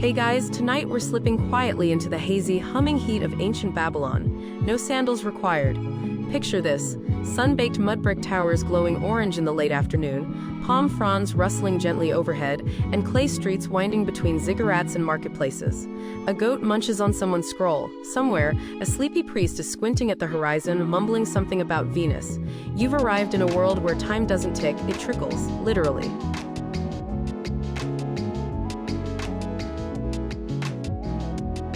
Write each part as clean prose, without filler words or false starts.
Hey guys, tonight we're slipping quietly into the hazy, humming heat of ancient Babylon. No sandals required. Picture this: sun-baked mud brick towers glowing orange in the late afternoon, palm fronds rustling gently overhead, and clay streets winding between ziggurats and marketplaces. A goat munches on someone's scroll. Somewhere, a sleepy priest is squinting at the horizon, mumbling something about Venus. You've arrived in a world where time doesn't tick, it trickles, literally.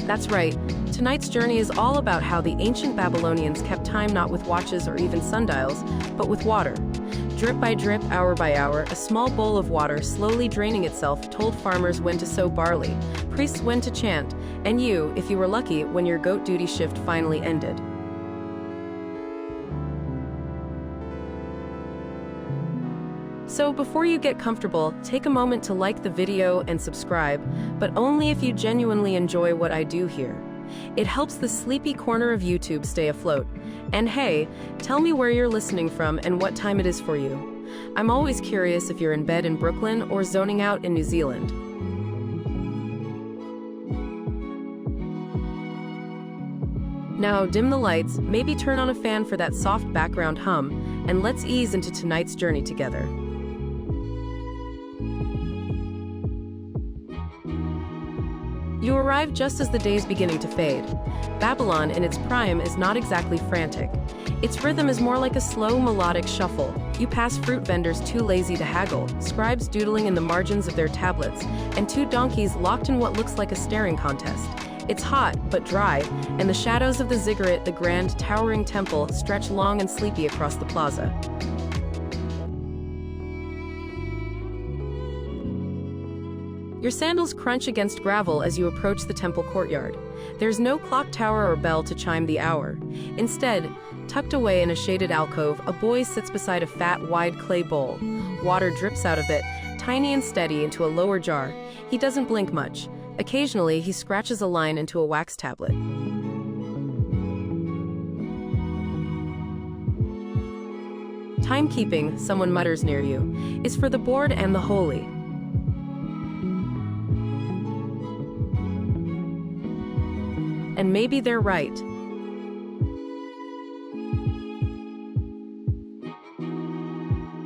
That's right. Tonight's journey is all about how the ancient Babylonians kept time not with watches or even sundials, but with water. Drip by drip, hour by hour, a small bowl of water slowly draining itself told farmers when to sow barley, priests when to chant, and you, if you were lucky, when your goat duty shift finally ended. So before you get comfortable, take a moment to like the video and subscribe, but only if you genuinely enjoy what I do here. It helps the sleepy corner of YouTube stay afloat. And hey, tell me where you're listening from and what time it is for you. I'm always curious if you're in bed in Brooklyn or zoning out in New Zealand. Now dim the lights, maybe turn on a fan for that soft background hum, and let's ease into tonight's journey together. You arrive just as the day's beginning to fade. Babylon, in its prime, is not exactly frantic. Its rhythm is more like a slow, melodic shuffle. You pass fruit vendors too lazy to haggle, scribes doodling in the margins of their tablets, and two donkeys locked in what looks like a staring contest. It's hot, but dry, and the shadows of the ziggurat, the grand, towering temple, stretch long and sleepy across the plaza. Your sandals crunch against gravel as you approach the temple courtyard. There's no clock tower or bell to chime the hour. Instead, tucked away in a shaded alcove, a boy sits beside a fat, wide clay bowl. Water drips out of it, tiny and steady, into a lower jar. He doesn't blink much. Occasionally, he scratches a line into a wax tablet. Timekeeping, someone mutters near you, is for the bored and the holy. And maybe they're right.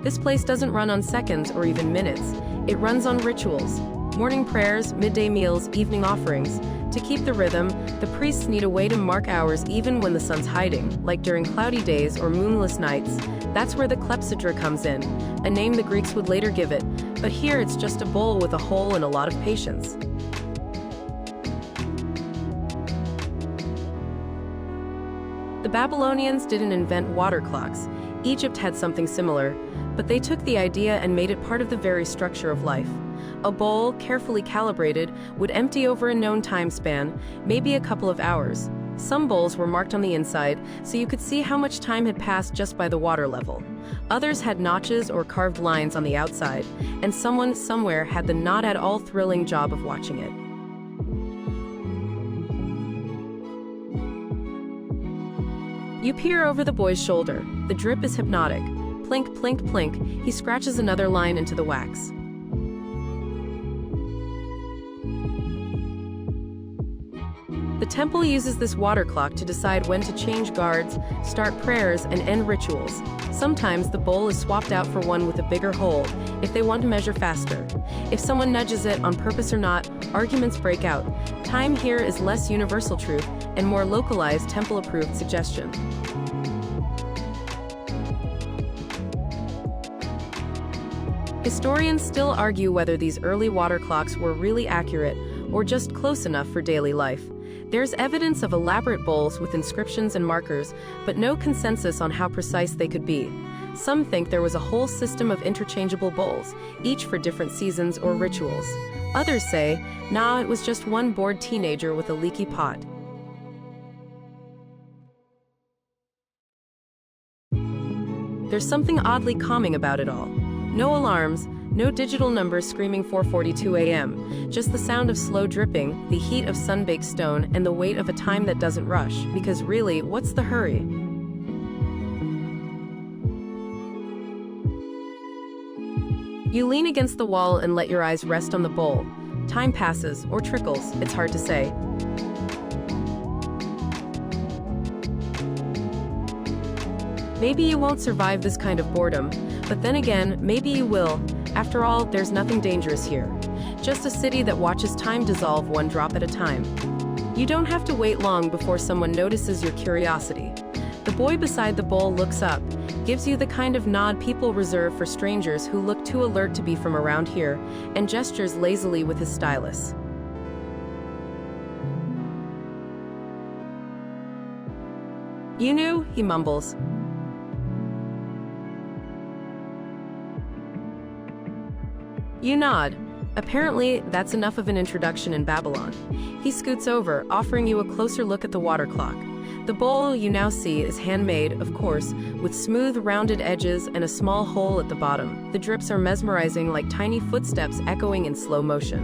This place doesn't run on seconds or even minutes. It runs on rituals. Morning prayers, midday meals, evening offerings. To keep the rhythm, the priests need a way to mark hours even when the sun's hiding, like during cloudy days or moonless nights. That's where the clepsydra comes in, a name the Greeks would later give it, but here it's just a bowl with a hole and a lot of patience. The Babylonians didn't invent water clocks. Egypt had something similar, but they took the idea and made it part of the very structure of life. A bowl, carefully calibrated, would empty over a known time span, maybe a couple of hours. Some bowls were marked on the inside, so you could see how much time had passed just by the water level. Others had notches or carved lines on the outside, and someone somewhere had the not at all thrilling job of watching it. You peer over the boy's shoulder. The drip is hypnotic. Plink, plink, plink. He scratches another line into the wax. The temple uses this water clock to decide when to change guards, start prayers, and end rituals. Sometimes the bowl is swapped out for one with a bigger hole if they want to measure faster. If someone nudges it, on purpose or not, arguments break out. Time here is less universal truth and more localized, temple-approved suggestion. Historians still argue whether these early water clocks were really accurate or just close enough for daily life. There's evidence of elaborate bowls with inscriptions and markers, but no consensus on how precise they could be. Some think there was a whole system of interchangeable bowls, each for different seasons or rituals. Others say, nah, it was just one bored teenager with a leaky pot. There's something oddly calming about it all. No alarms, no digital numbers screaming 4:42 a.m., just the sound of slow dripping, the heat of sun-baked stone, and the weight of a time that doesn't rush, because really, what's the hurry? You lean against the wall and let your eyes rest on the bowl. Time passes, or trickles, it's hard to say. Maybe you won't survive this kind of boredom, but then again, maybe you will. After all, there's nothing dangerous here. Just a city that watches time dissolve one drop at a time. You don't have to wait long before someone notices your curiosity. The boy beside the bowl looks up, gives you the kind of nod people reserve for strangers who look too alert to be from around here, and gestures lazily with his stylus. "You knew?" he mumbles. You nod. Apparently, that's enough of an introduction in Babylon. He scoots over, offering you a closer look at the water clock. The bowl you now see is handmade, of course, with smooth, rounded edges and a small hole at the bottom. The drips are mesmerizing, like tiny footsteps echoing in slow motion.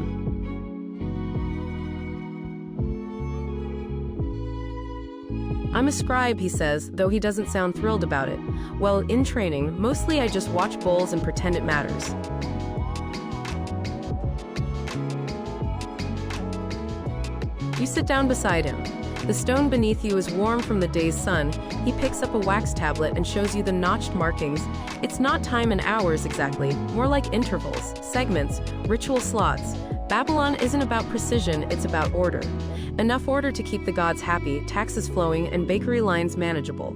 "I'm a scribe," he says, though he doesn't sound thrilled about it. "Well, in training, mostly I just watch bowls and pretend it matters." You sit down beside him. The stone beneath you is warm from the day's sun. He picks up a wax tablet and shows you the notched markings. It's not time and hours exactly, more like intervals, segments, ritual slots. Babylon isn't about precision, it's about order. Enough order to keep the gods happy, taxes flowing, and bakery lines manageable.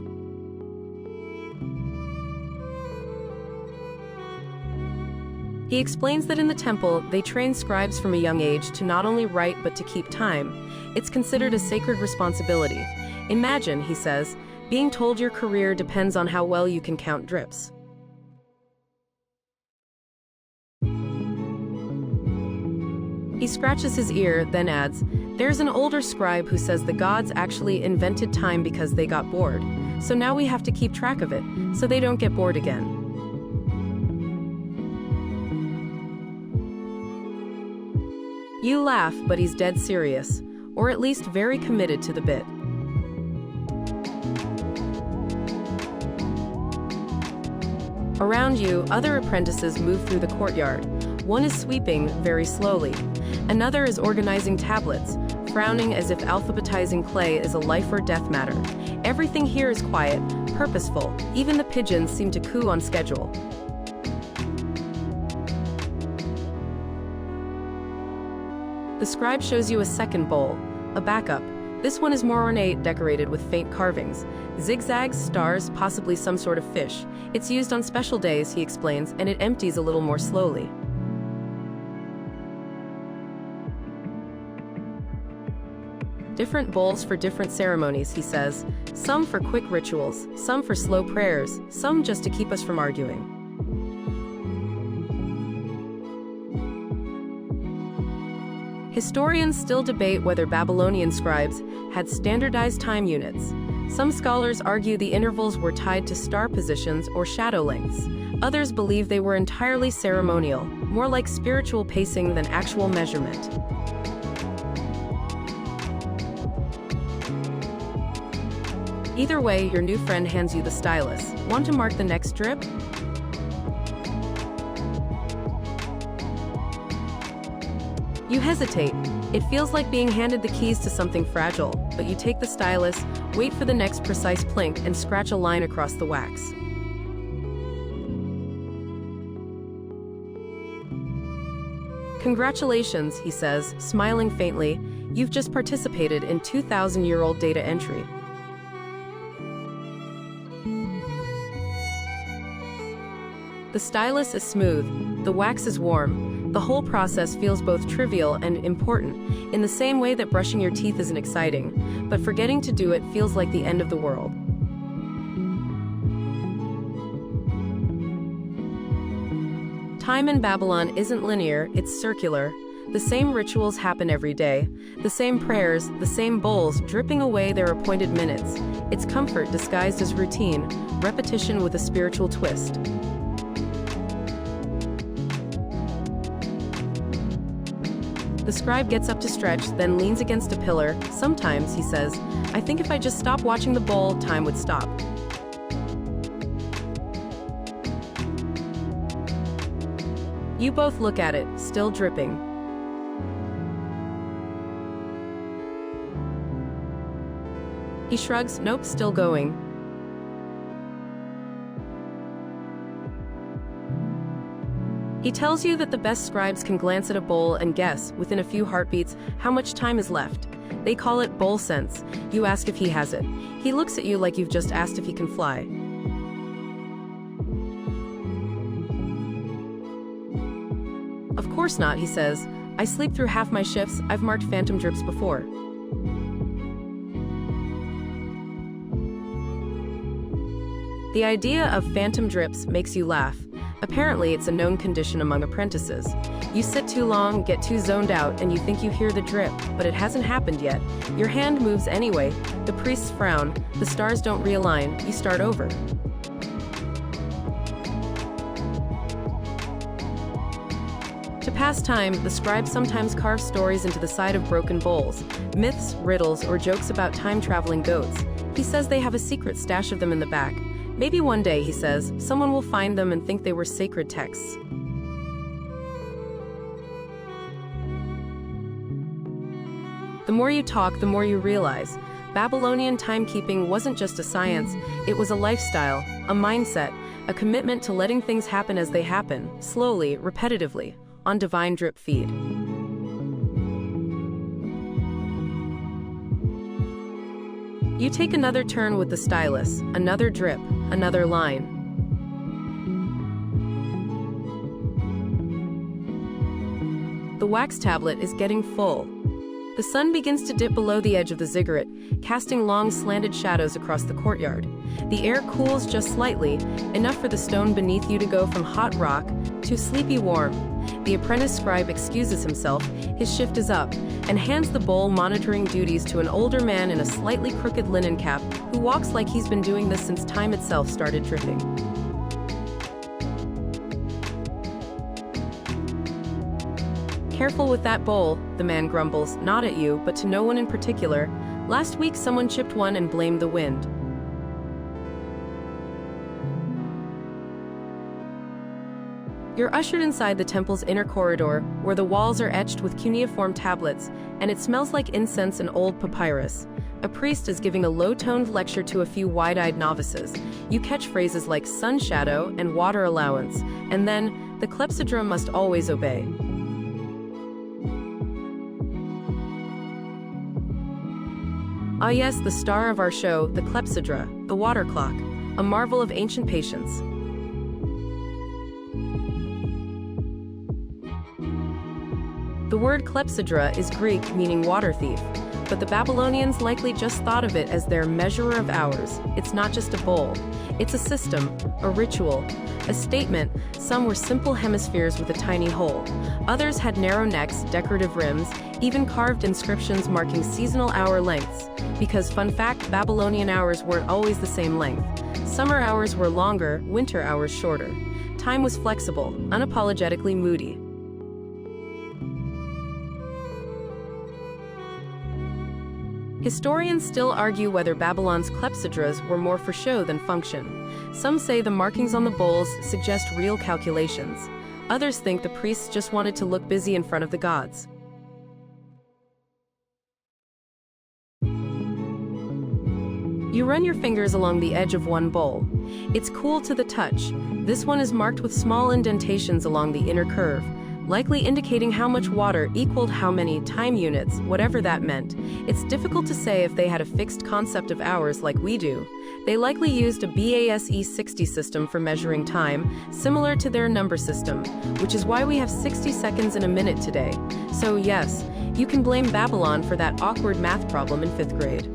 He explains that in the temple, they train scribes from a young age to not only write but to keep time. It's considered a sacred responsibility. Imagine, he says, being told your career depends on how well you can count drips. He scratches his ear, then adds, "There's an older scribe who says the gods actually invented time because they got bored. So now we have to keep track of it, so they don't get bored again." You laugh, but he's dead serious, or at least very committed to the bit. Around you, other apprentices move through the courtyard. One is sweeping, very slowly. Another is organizing tablets, frowning as if alphabetizing clay is a life or death matter. Everything here is quiet, purposeful. Even the pigeons seem to coo on schedule. The scribe shows you a second bowl, a backup. This one is more ornate, decorated with faint carvings. Zigzags, stars, possibly some sort of fish. It's used on special days, he explains, and it empties a little more slowly. Different bowls for different ceremonies, he says. Some for quick rituals, some for slow prayers, some just to keep us from arguing. Historians still debate whether Babylonian scribes had standardized time units. Some scholars argue the intervals were tied to star positions or shadow lengths. Others believe they were entirely ceremonial, more like spiritual pacing than actual measurement. Either way, your new friend hands you the stylus. Want to mark the next drip? You hesitate. It feels like being handed the keys to something fragile, but you take the stylus, wait for the next precise plink, and scratch a line across the wax. "Congratulations," he says, smiling faintly. "You've just participated in 2,000-year-old data entry." The stylus is smooth, the wax is warm. The whole process feels both trivial and important, in the same way that brushing your teeth isn't exciting, but forgetting to do it feels like the end of the world. Time in Babylon isn't linear, it's circular. The same rituals happen every day, the same prayers, the same bowls dripping away their appointed minutes. It's comfort disguised as routine, repetition with a spiritual twist. The scribe gets up to stretch, then leans against a pillar. "Sometimes," he says, "I think if I just stopped watching the bowl, time would stop." You both look at it, still dripping. He shrugs, nope, still going. He tells you that the best scribes can glance at a bowl and guess, within a few heartbeats, how much time is left. They call it bowl sense. You ask if he has it. He looks at you like you've just asked if he can fly. Of course not, he says. I sleep through half my shifts. I've marked phantom drips before. The idea of phantom drips makes you laugh. Apparently, it's a known condition among apprentices. You sit too long, get too zoned out, and you think you hear the drip, but it hasn't happened yet. Your hand moves anyway. The priests frown. The stars don't realign. You start over. To pass time, the scribes sometimes carve stories into the side of broken bowls, myths, riddles, or jokes about time-traveling goats. He says they have a secret stash of them in the back. Maybe one day, he says, someone will find them and think they were sacred texts. The more you talk, the more you realize. Babylonian timekeeping wasn't just a science, it was a lifestyle, a mindset, a commitment to letting things happen as they happen, slowly, repetitively, on divine drip feed. You take another turn with the stylus, another drip, another line. The wax tablet is getting full. The sun begins to dip below the edge of the ziggurat, casting long slanted shadows across the courtyard. The air cools just slightly, enough for the stone beneath you to go from hot rock to sleepy warm. The apprentice scribe excuses himself, his shift is up, and hands the bowl monitoring duties to an older man in a slightly crooked linen cap who walks like he's been doing this since time itself started dripping. Careful with that bowl, the man grumbles, not at you, but to no one in particular. Last week someone chipped one and blamed the wind. You're ushered inside the temple's inner corridor, where the walls are etched with cuneiform tablets, and it smells like incense and old papyrus. A priest is giving a low-toned lecture to a few wide-eyed novices. You catch phrases like sun shadow and water allowance, and then, the clepsydra must always obey. Ah yes, the star of our show, the clepsydra, the water clock, a marvel of ancient patience. The word clepsydra is Greek, meaning water thief, but the Babylonians likely just thought of it as their measurer of hours. It's not just a bowl. It's a system, a ritual, a statement. Some were simple hemispheres with a tiny hole. Others had narrow necks, decorative rims, even carved inscriptions marking seasonal hour lengths. Because, fun fact, Babylonian hours weren't always the same length. Summer hours were longer, winter hours shorter. Time was flexible, unapologetically moody. Historians still argue whether Babylon's clepsydras were more for show than function. Some say the markings on the bowls suggest real calculations. Others think the priests just wanted to look busy in front of the gods. You run your fingers along the edge of one bowl. It's cool to the touch. This one is marked with small indentations along the inner curve, likely indicating how much water equaled how many time units, whatever that meant. It's difficult to say if they had a fixed concept of hours like we do. They likely used a BASE 60 system for measuring time, similar to their number system, which is why we have 60 seconds in a minute today. So yes, you can blame Babylon for that awkward math problem in 5th grade.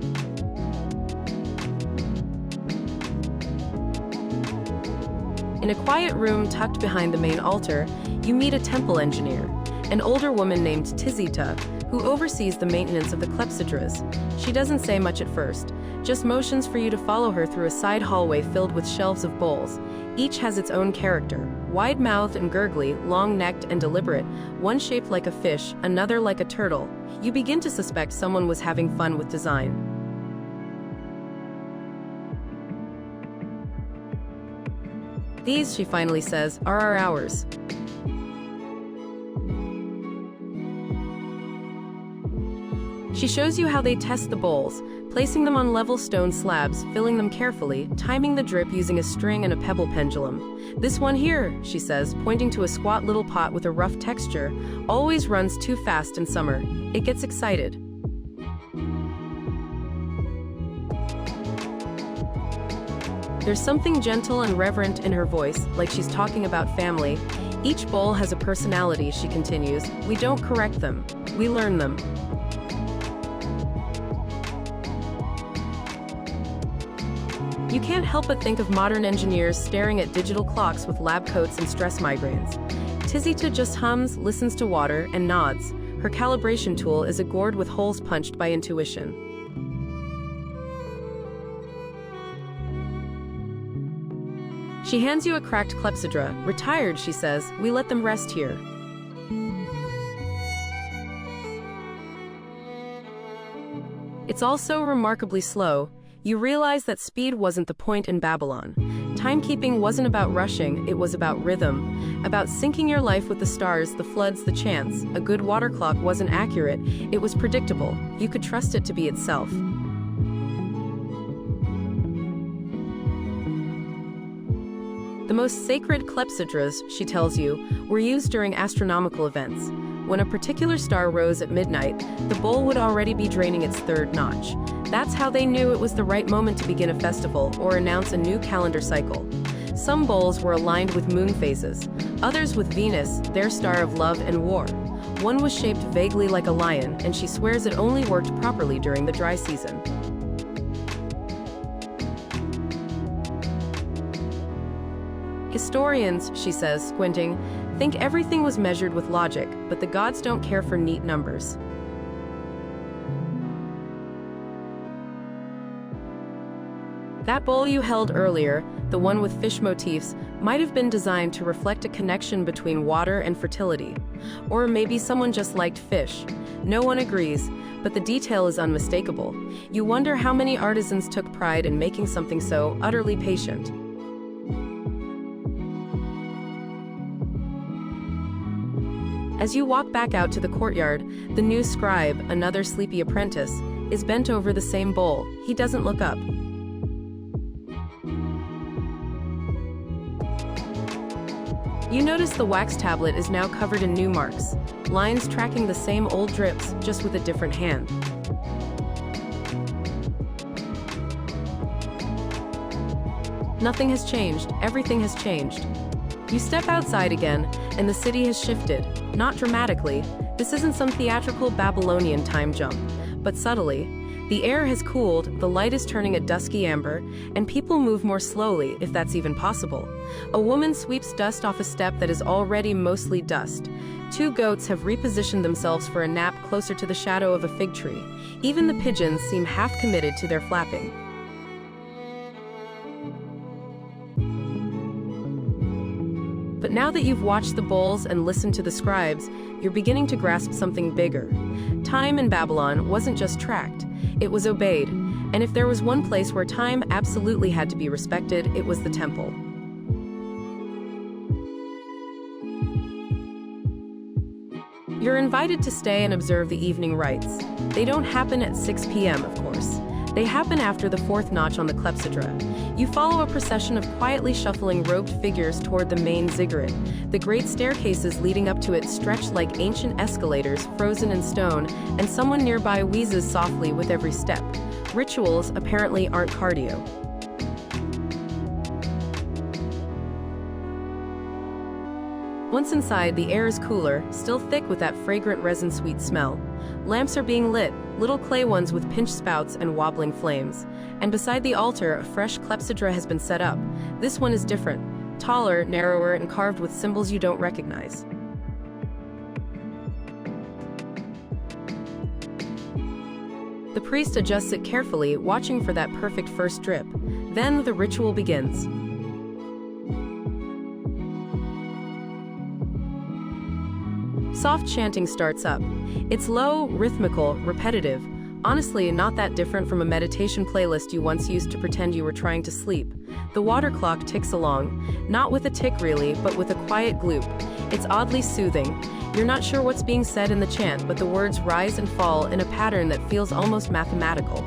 In a quiet room tucked behind the main altar, you meet a temple engineer, an older woman named Tizita, who oversees the maintenance of the clepsydras. She doesn't say much at first, just motions for you to follow her through a side hallway filled with shelves of bowls. Each has its own character, wide-mouthed and gurgly, long-necked and deliberate, one shaped like a fish, another like a turtle. You begin to suspect someone was having fun with design. These, she finally says, are our hours. She shows you how they test the bowls, placing them on level stone slabs, filling them carefully, timing the drip using a string and a pebble pendulum. This one here, she says, pointing to a squat little pot with a rough texture, always runs too fast in summer. It gets excited. There's something gentle and reverent in her voice, like she's talking about family. Each bowl has a personality, she continues. We don't correct them, we learn them. You can't help but think of modern engineers staring at digital clocks with lab coats and stress migraines. Tizita just hums, listens to water, and nods. Her calibration tool is a gourd with holes punched by intuition. She hands you a cracked clepsydra. Retired, she says. We let them rest here. It's all so remarkably slow. You realize that speed wasn't the point in Babylon. Timekeeping wasn't about rushing, it was about rhythm, about syncing your life with the stars, the floods, the chance. A good water clock wasn't accurate, it was predictable. You could trust it to be itself. The most sacred clepsydras, she tells you, were used during astronomical events. When a particular star rose at midnight, the bowl would already be draining its third notch. That's how they knew it was the right moment to begin a festival or announce a new calendar cycle. Some bowls were aligned with moon phases, others with Venus, their star of love and war. One was shaped vaguely like a lion, and she swears it only worked properly during the dry season. Historians, she says, squinting, think everything was measured with logic, but the gods don't care for neat numbers. That bowl you held earlier, the one with fish motifs, might have been designed to reflect a connection between water and fertility. Or maybe someone just liked fish. No one agrees, but the detail is unmistakable. You wonder how many artisans took pride in making something so utterly patient. As you walk back out to the courtyard, the new scribe, another sleepy apprentice, is bent over the same bowl. He doesn't look up. You notice the wax tablet is now covered in new marks, lines tracking the same old drips, just with a different hand. Nothing has changed, everything has changed. You step outside again, and the city has shifted. Not dramatically, this isn't some theatrical Babylonian time jump, but subtly. The air has cooled, the light is turning a dusky amber, and people move more slowly, if that's even possible. A woman sweeps dust off a step that is already mostly dust. Two goats have repositioned themselves for a nap closer to the shadow of a fig tree. Even the pigeons seem half committed to their flapping. But now that you've watched the bowls and listened to the scribes, you're beginning to grasp something bigger. Time in Babylon wasn't just tracked, it was obeyed. And if there was one place where time absolutely had to be respected, it was the temple. You're invited to stay and observe the evening rites. They don't happen at 6 p.m., of course. They happen after the fourth notch on the clepsydra. You follow a procession of quietly shuffling robed figures toward the main ziggurat. The great staircases leading up to it stretch like ancient escalators frozen in stone, and someone nearby wheezes softly with every step. Rituals apparently aren't cardio. Once inside, the air is cooler, still thick with that fragrant resin-sweet smell. Lamps are being lit, little clay ones with pinched spouts and wobbling flames. And beside the altar, a fresh clepsydra has been set up. This one is different, taller, narrower, and carved with symbols you don't recognize. The priest adjusts it carefully, watching for that perfect first drip. Then the ritual begins. Soft chanting starts up. It's low, rhythmical, repetitive, Honestly, not that different from a meditation playlist you once used to pretend you were trying to sleep. The water clock ticks along, not with a tick really, but with a quiet gloop. It's oddly soothing. You're not sure what's being said in the chant, but the words rise and fall in a pattern that feels almost mathematical.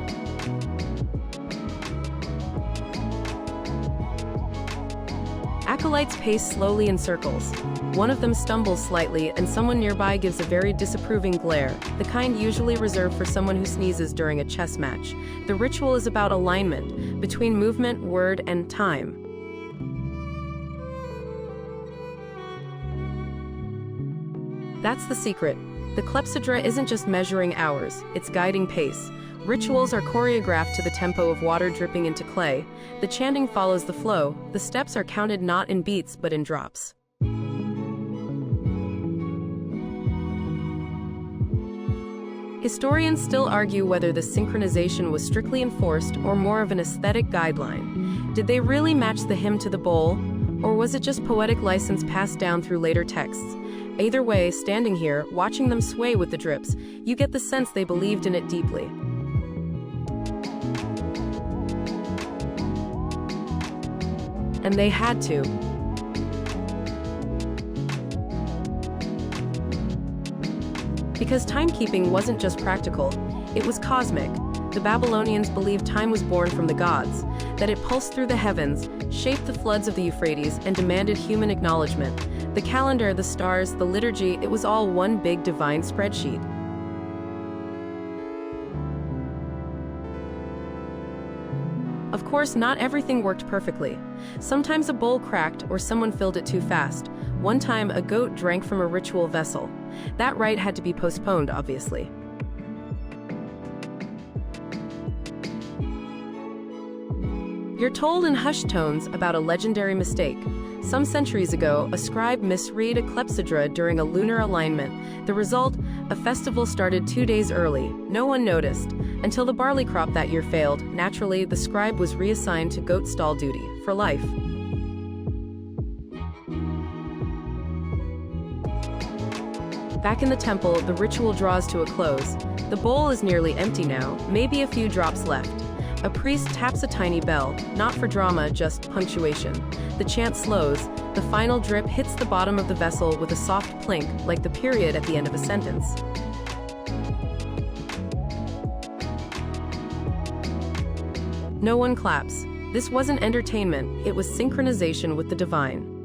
Acolytes pace slowly in circles. One of them stumbles slightly, and someone nearby gives a very disapproving glare, the kind usually reserved for someone who sneezes during a chess match. The ritual is about alignment between movement, word, and time. That's the secret. The clepsydra isn't just measuring hours, it's guiding pace. Rituals are choreographed to the tempo of water dripping into clay. The chanting follows the flow. The steps are counted not in beats but in drops. Historians still argue whether the synchronization was strictly enforced or more of an aesthetic guideline. Did they really match the hymn to the bowl, or was it just poetic license passed down through later texts? Either way, standing here, watching them sway with the drips, you get the sense they believed in it deeply. And they had to. Because timekeeping wasn't just practical, it was cosmic. The Babylonians believed time was born from the gods, that it pulsed through the heavens, shaped the floods of the Euphrates, and demanded human acknowledgement. The calendar, the stars, the liturgy, it was all one big divine spreadsheet. Of course, not everything worked perfectly. Sometimes a bowl cracked or someone filled it too fast. One time, a goat drank from a ritual vessel. That rite had to be postponed, obviously. You're told in hushed tones about a legendary mistake. Some centuries ago, a scribe misread a clepsydra during a lunar alignment. The result, a festival started 2 days early. No one noticed. Until the barley crop that year failed, naturally, the scribe was reassigned to goat stall duty, for life. Back in the temple, the ritual draws to a close. The bowl is nearly empty now, maybe a few drops left. A priest taps a tiny bell, not for drama, just punctuation. The chant slows. The final drip hits the bottom of the vessel with a soft plink, like the period at the end of a sentence. No one claps. This wasn't entertainment, it was synchronization with the divine.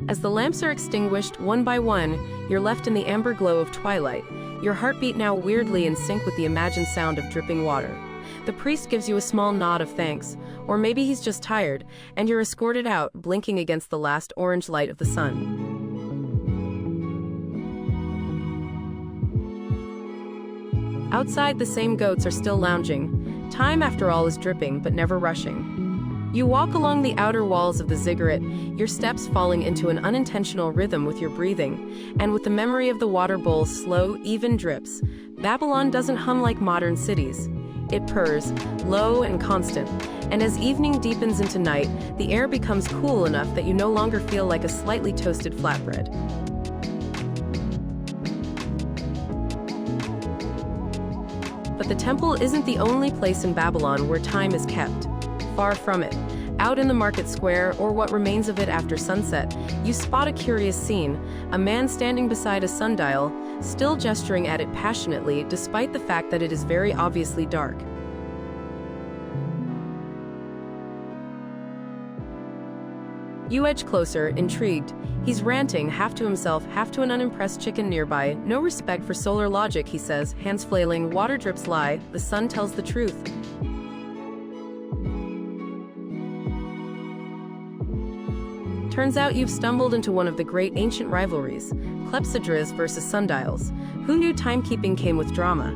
As the lamps are extinguished one by one, you're left in the amber glow of twilight, your heartbeat now weirdly in sync with the imagined sound of dripping water. The priest gives you a small nod of thanks, or maybe he's just tired, and you're escorted out, blinking against the last orange light of the sun. Outside, the same goats are still lounging. Time, after all, is dripping, but never rushing. You walk along the outer walls of the ziggurat, your steps falling into an unintentional rhythm with your breathing, and with the memory of the water bowl's slow, even drips. Babylon doesn't hum like modern cities. It purrs, low and constant, and as evening deepens into night, the air becomes cool enough that you no longer feel like a slightly toasted flatbread. But the temple isn't the only place in Babylon where time is kept. Far from it. Out in the market square, or what remains of it after sunset, you spot a curious scene. A man standing beside a sundial, still gesturing at it passionately, despite the fact that it is very obviously dark. You edge closer, intrigued. He's ranting, half to himself, half to an unimpressed chicken nearby. No respect for solar logic, he says, hands flailing. Water drips lie, the sun tells the truth. Turns out you've stumbled into one of the great ancient rivalries, clepsydras versus sundials. Who knew timekeeping came with drama?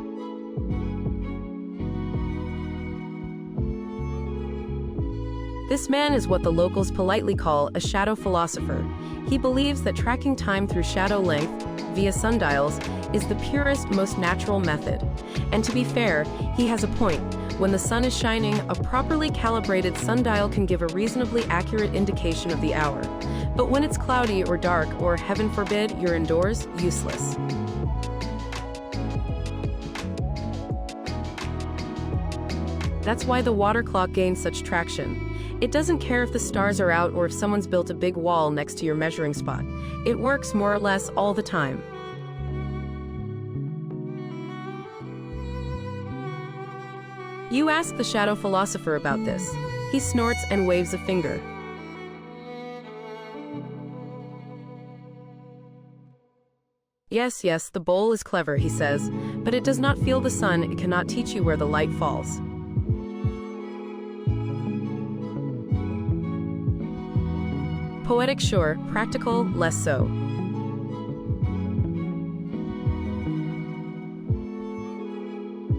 This man is what the locals politely call a shadow philosopher. He believes that tracking time through shadow length, via sundials, is the purest, most natural method. And to be fair, he has a point. When the sun is shining, a properly calibrated sundial can give a reasonably accurate indication of the hour. But when it's cloudy or dark, or heaven forbid, you're indoors, useless. That's why the water clock gains such traction. It doesn't care if the stars are out or if someone's built a big wall next to your measuring spot. It works more or less all the time. You ask the shadow philosopher about this. He snorts and waves a finger. Yes, the bowl is clever, he says, but it does not feel the sun, it cannot teach you where the light falls. Poetic, sure, practical, less so.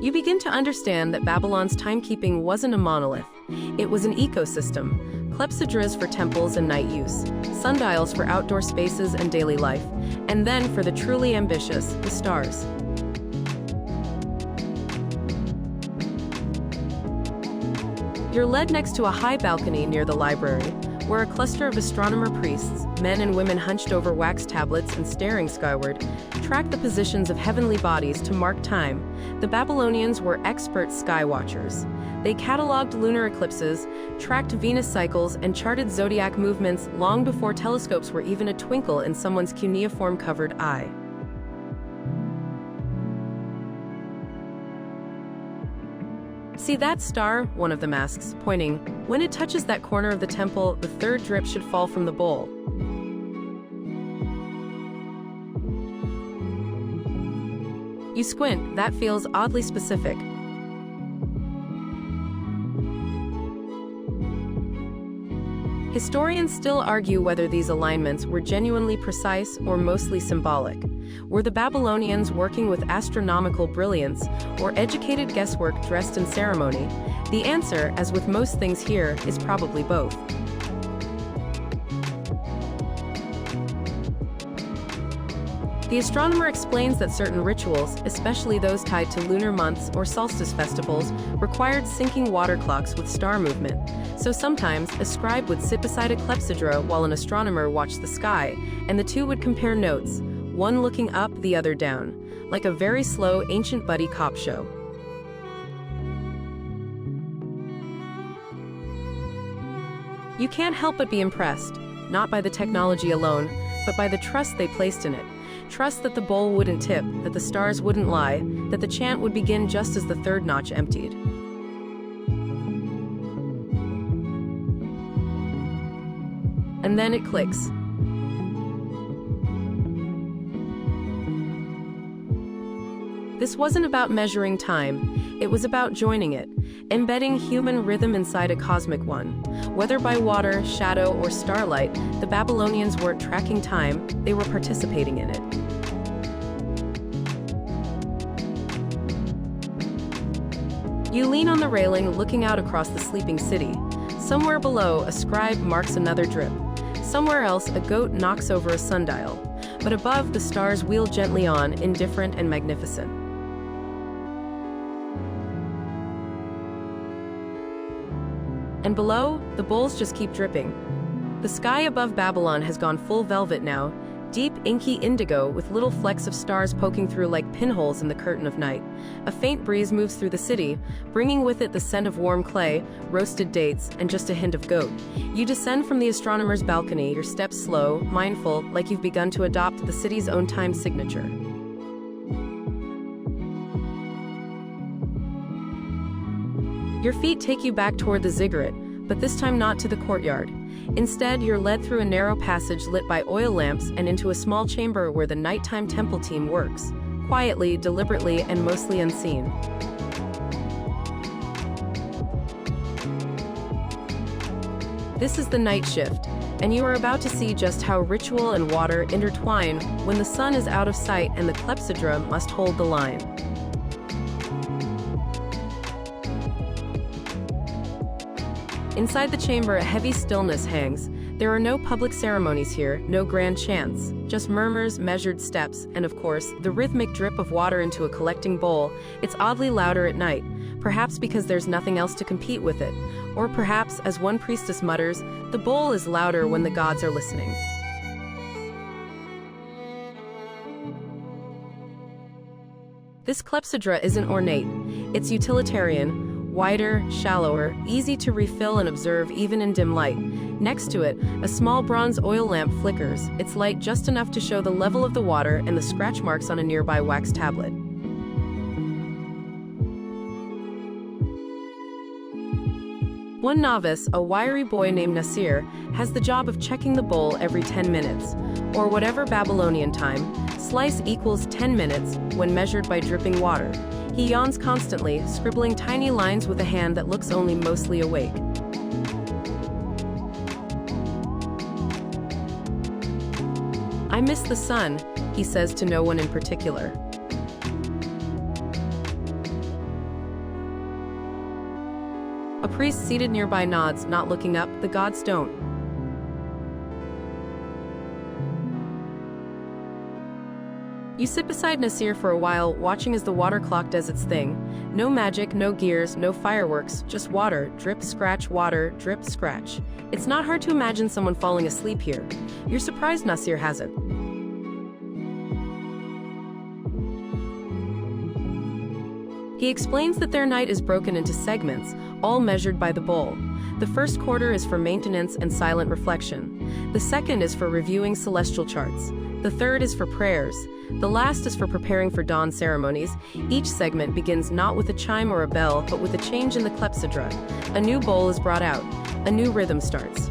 You begin to understand that Babylon's timekeeping wasn't a monolith. It was an ecosystem. Clepsydras for temples and night use, sundials for outdoor spaces and daily life, and then for the truly ambitious, the stars. You're led next to a high balcony near the library, where a cluster of astronomer priests, men and women hunched over wax tablets and staring skyward, track the positions of heavenly bodies to mark time. The Babylonians were expert sky watchers. They cataloged lunar eclipses, tracked Venus cycles, and charted zodiac movements long before telescopes were even a twinkle in someone's cuneiform-covered eye. See that star? One of them asks, pointing. When it touches that corner of the temple, the third drip should fall from the bowl. You squint. That feels oddly specific. Historians still argue whether these alignments were genuinely precise or mostly symbolic. Were the Babylonians working with astronomical brilliance or educated guesswork dressed in ceremony? The answer, as with most things here, is probably both. The astronomer explains that certain rituals, especially those tied to lunar months or solstice festivals, required syncing water clocks with star movement. So sometimes, a scribe would sit beside a clepsydra while an astronomer watched the sky, and the two would compare notes, one looking up, the other down, like a very slow, ancient buddy cop show. You can't help but be impressed, not by the technology alone, but by the trust they placed in it. Trust that the bowl wouldn't tip, that the stars wouldn't lie, that the chant would begin just as the third notch emptied. And then it clicks. This wasn't about measuring time, it was about joining it, embedding human rhythm inside a cosmic one. Whether by water, shadow, or starlight, the Babylonians weren't tracking time, they were participating in it. You lean on the railing, looking out across the sleeping city. Somewhere below, a scribe marks another drip. Somewhere else, a goat knocks over a sundial. But above, the stars wheel gently on, indifferent and magnificent. And below, the bowls just keep dripping. The sky above Babylon has gone full velvet now, deep inky indigo with little flecks of stars poking through like pinholes in the curtain of night. A faint breeze moves through the city, bringing with it the scent of warm clay, roasted dates, and just a hint of goat. You descend from the astronomer's balcony, your steps slow, mindful, like you've begun to adopt the city's own time signature. Your feet take you back toward the ziggurat, but this time not to the courtyard. Instead, you're led through a narrow passage lit by oil lamps and into a small chamber where the nighttime temple team works, quietly, deliberately, and mostly unseen. This is the night shift, and you are about to see just how ritual and water intertwine when the sun is out of sight and the clepsydra must hold the line. Inside the chamber, a heavy stillness hangs. There are no public ceremonies here, no grand chants, just murmurs, measured steps, and of course, the rhythmic drip of water into a collecting bowl. It's oddly louder at night, perhaps because there's nothing else to compete with it, or perhaps, as one priestess mutters, the bowl is louder when the gods are listening. This clepsydra isn't ornate. It's utilitarian, wider, shallower, easy to refill and observe even in dim light. Next to it, a small bronze oil lamp flickers, its light just enough to show the level of the water and the scratch marks on a nearby wax tablet. One novice, a wiry boy named Nasir, has the job of checking the bowl every 10 minutes, or whatever Babylonian time. Slice equals 10 minutes when measured by dripping water. He yawns constantly, scribbling tiny lines with a hand that looks only mostly awake. "I miss the sun," he says to no one in particular. A priest seated nearby nods, not looking up. The gods don't. You sit beside Nasir for a while, watching as the water clock does its thing. No magic, no gears, no fireworks, just water, drip, scratch, water, drip, scratch. It's not hard to imagine someone falling asleep here. You're surprised Nasir hasn't. He explains that their night is broken into segments, all measured by the bowl. The first quarter is for maintenance and silent reflection. The second is for reviewing celestial charts. The third is for prayers. The last is for preparing for dawn ceremonies. Each segment begins not with a chime or a bell, but with a change in the clepsydra. A new bowl is brought out. A new rhythm starts.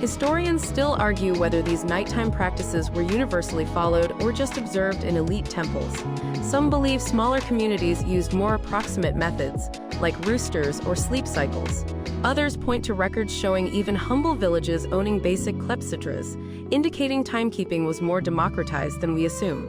Historians still argue whether these nighttime practices were universally followed or just observed in elite temples. Some believe smaller communities used more approximate methods, like roosters or sleep cycles. Others point to records showing even humble villages owning basic clepsydras, indicating timekeeping was more democratized than we assume.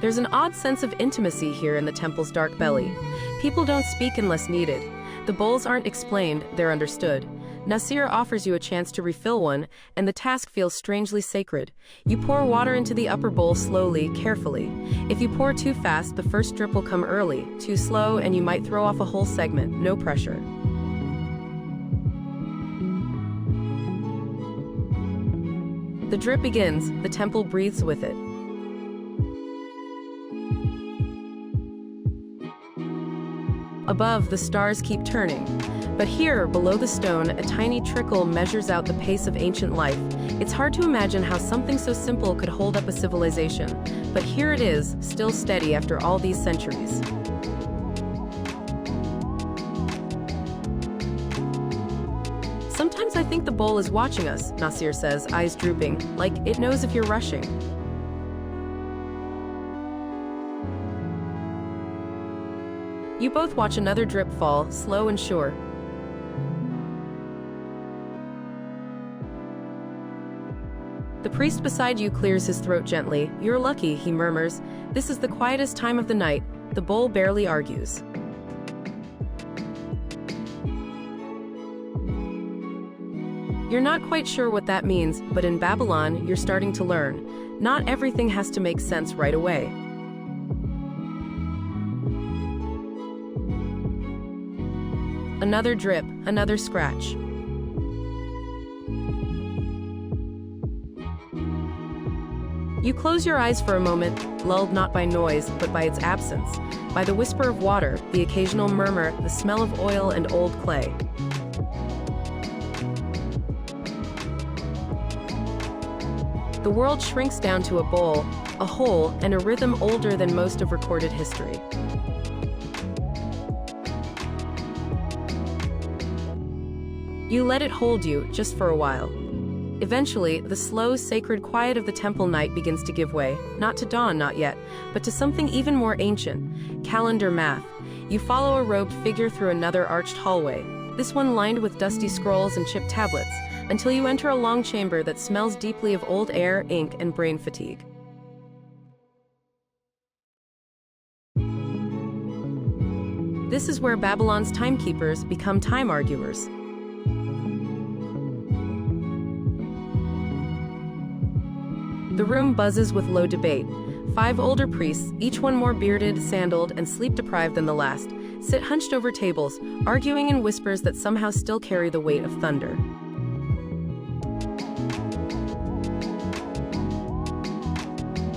There's an odd sense of intimacy here in the temple's dark belly. People don't speak unless needed. The bowls aren't explained, they're understood. Nasir offers you a chance to refill one, and the task feels strangely sacred. You pour water into the upper bowl slowly, carefully. If you pour too fast, the first drip will come early. Too slow, and you might throw off a whole segment. No pressure. The drip begins, the temple breathes with it. Above, the stars keep turning. But here, below the stone, a tiny trickle measures out the pace of ancient life. It's hard to imagine how something so simple could hold up a civilization. But here it is, still steady after all these centuries. "Sometimes I think the bowl is watching us," Nasir says, eyes drooping, like it knows if you're rushing. You both watch another drip fall, slow and sure. The priest beside you clears his throat gently. "You're lucky," he murmurs. "This is the quietest time of the night." The bowl barely argues. You're not quite sure what that means, but in Babylon, you're starting to learn. Not everything has to make sense right away. Another drip, another scratch. You close your eyes for a moment, lulled not by noise, but by its absence, by the whisper of water, the occasional murmur, the smell of oil and old clay. The world shrinks down to a bowl, a hole, and a rhythm older than most of recorded history. You let it hold you, just for a while. Eventually, the slow, sacred quiet of the temple night begins to give way, not to dawn, not yet, but to something even more ancient, calendar math. You follow a robed figure through another arched hallway, this one lined with dusty scrolls and chipped tablets, until you enter a long chamber that smells deeply of old air, ink, and brain fatigue. This is where Babylon's timekeepers become time arguers. The room buzzes with low debate. 5 older priests, each one more bearded, sandaled, and sleep-deprived than the last, sit hunched over tables, arguing in whispers that somehow still carry the weight of thunder.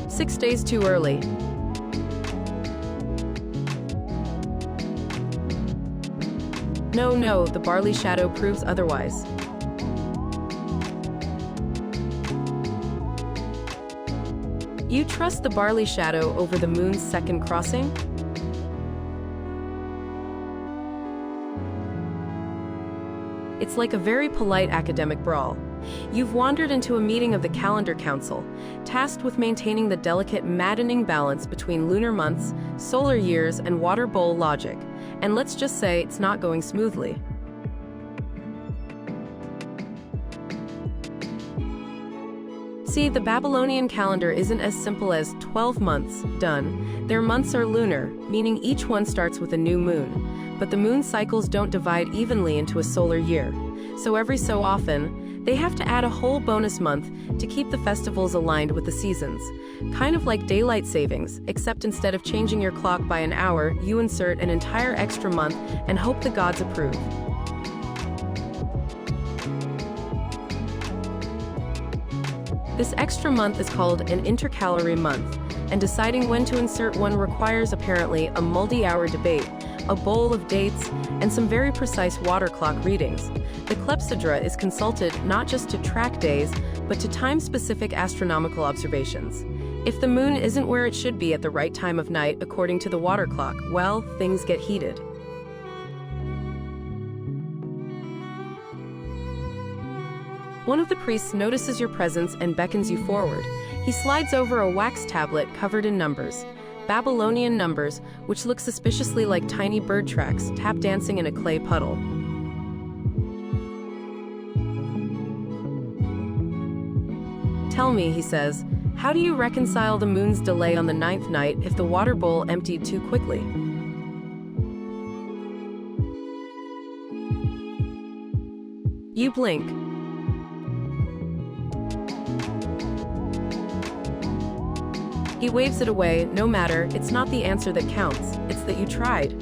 "6 days too early." No, no, the barley shadow proves otherwise. You trust the barley shadow over the moon's second crossing? It's like a very polite academic brawl. You've wandered into a meeting of the Calendar Council, tasked with maintaining the delicate, maddening balance between lunar months, solar years, and water bowl logic. And let's just say it's not going smoothly. See, the Babylonian calendar isn't as simple as 12 months, done. Their months are lunar, meaning each one starts with a new moon. But the moon cycles don't divide evenly into a solar year. So every so often, they have to add a whole bonus month to keep the festivals aligned with the seasons. Kind of like daylight savings, except instead of changing your clock by an hour, you insert an entire extra month and hope the gods approve. This extra month is called an intercalary month, and deciding when to insert one requires apparently a multi-hour debate, a bowl of dates, and some very precise water clock readings. The clepsydra is consulted not just to track days, but to time-specific astronomical observations. If the moon isn't where it should be at the right time of night according to the water clock, well, things get heated. One of the priests notices your presence and beckons you forward. He slides over a wax tablet covered in numbers. Babylonian numbers, which look suspiciously like tiny bird tracks tap dancing in a clay puddle. "Tell me," he says, "how do you reconcile the moon's delay on the 9th night if the water bowl emptied too quickly?" You blink. He waves it away. "No matter, it's not the answer that counts, it's that you tried."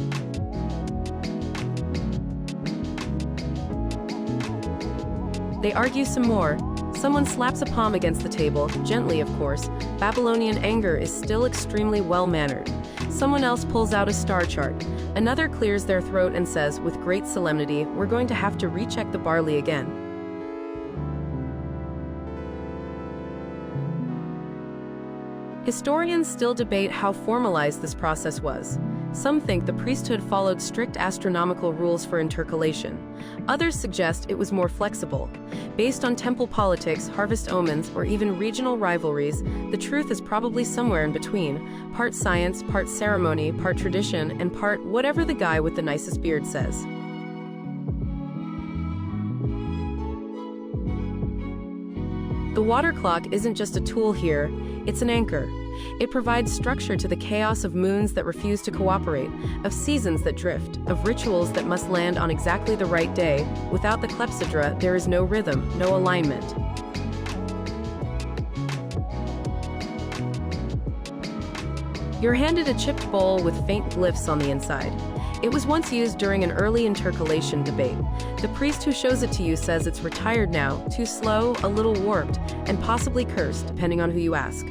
They argue some more. Someone slaps a palm against the table, gently of course. Babylonian anger is still extremely well-mannered. Someone else pulls out a star chart. Another clears their throat and says, with great solemnity, "We're going to have to recheck the barley again." Historians still debate how formalized this process was. Some think the priesthood followed strict astronomical rules for intercalation. Others suggest it was more flexible. Based on temple politics, harvest omens, or even regional rivalries, the truth is probably somewhere in between. Part science, part ceremony, part tradition, and part whatever the guy with the nicest beard says. The water clock isn't just a tool here, it's an anchor. It provides structure to the chaos of moons that refuse to cooperate, of seasons that drift, of rituals that must land on exactly the right day. Without the clepsydra, there is no rhythm, no alignment. You're handed a chipped bowl with faint glyphs on the inside. It was once used during an early intercalation debate. The priest who shows it to you says it's retired now, too slow, a little warped, and possibly cursed, depending on who you ask.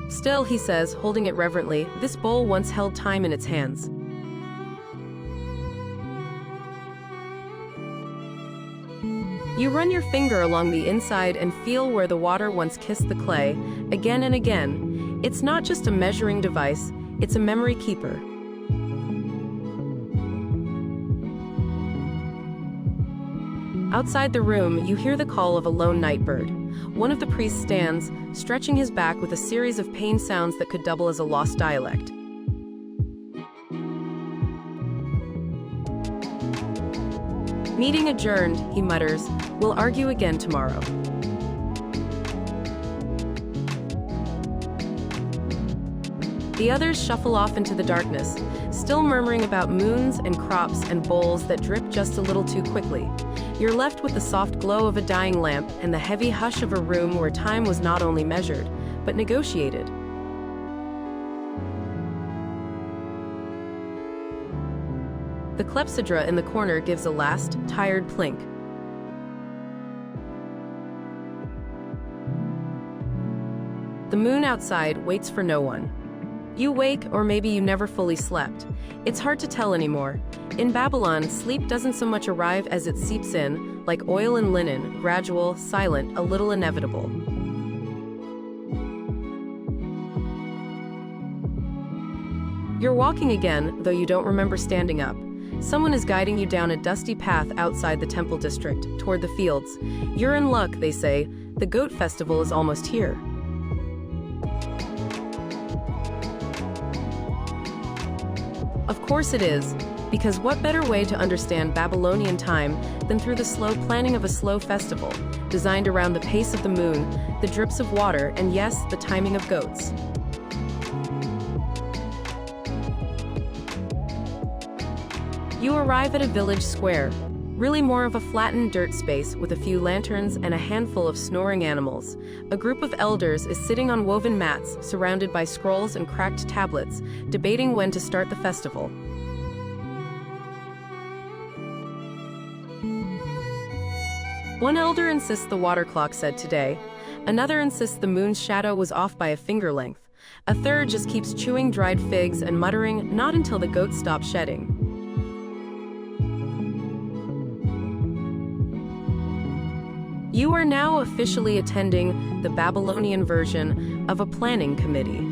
Still, he says, holding it reverently, this bowl once held time in its hands. You run your finger along the inside and feel where the water once kissed the clay, again and again. It's not just a measuring device, it's a memory keeper. Outside the room, you hear the call of a lone night bird. One of the priests stands, stretching his back with a series of pain sounds that could double as a lost dialect. Meeting adjourned, he mutters. We'll argue again tomorrow. The others shuffle off into the darkness, still murmuring about moons and crops and bowls that drip just a little too quickly. You're left with the soft glow of a dying lamp and the heavy hush of a room where time was not only measured, but negotiated. The clepsydra in the corner gives a last, tired plink. The moon outside waits for no one. You wake, or maybe you never fully slept. It's hard to tell anymore. In Babylon, sleep doesn't so much arrive as it seeps in, like oil and linen, gradual, silent, a little inevitable. You're walking again, though you don't remember standing up. Someone is guiding you down a dusty path outside the temple district, toward the fields. You're in luck, they say. The goat festival is almost here. Of course it is, because what better way to understand Babylonian time than through the slow planning of a slow festival, designed around the pace of the moon, the drips of water, and yes, the timing of goats. You arrive at a village square, really more of a flattened dirt space with a few lanterns and a handful of snoring animals. A group of elders is sitting on woven mats, surrounded by scrolls and cracked tablets, debating when to start the festival. One elder insists the water clock said today. Another insists the moon's shadow was off by a finger length. A third just keeps chewing dried figs and muttering, not until the goats stop shedding. You are now officially attending the Babylonian version of a planning committee.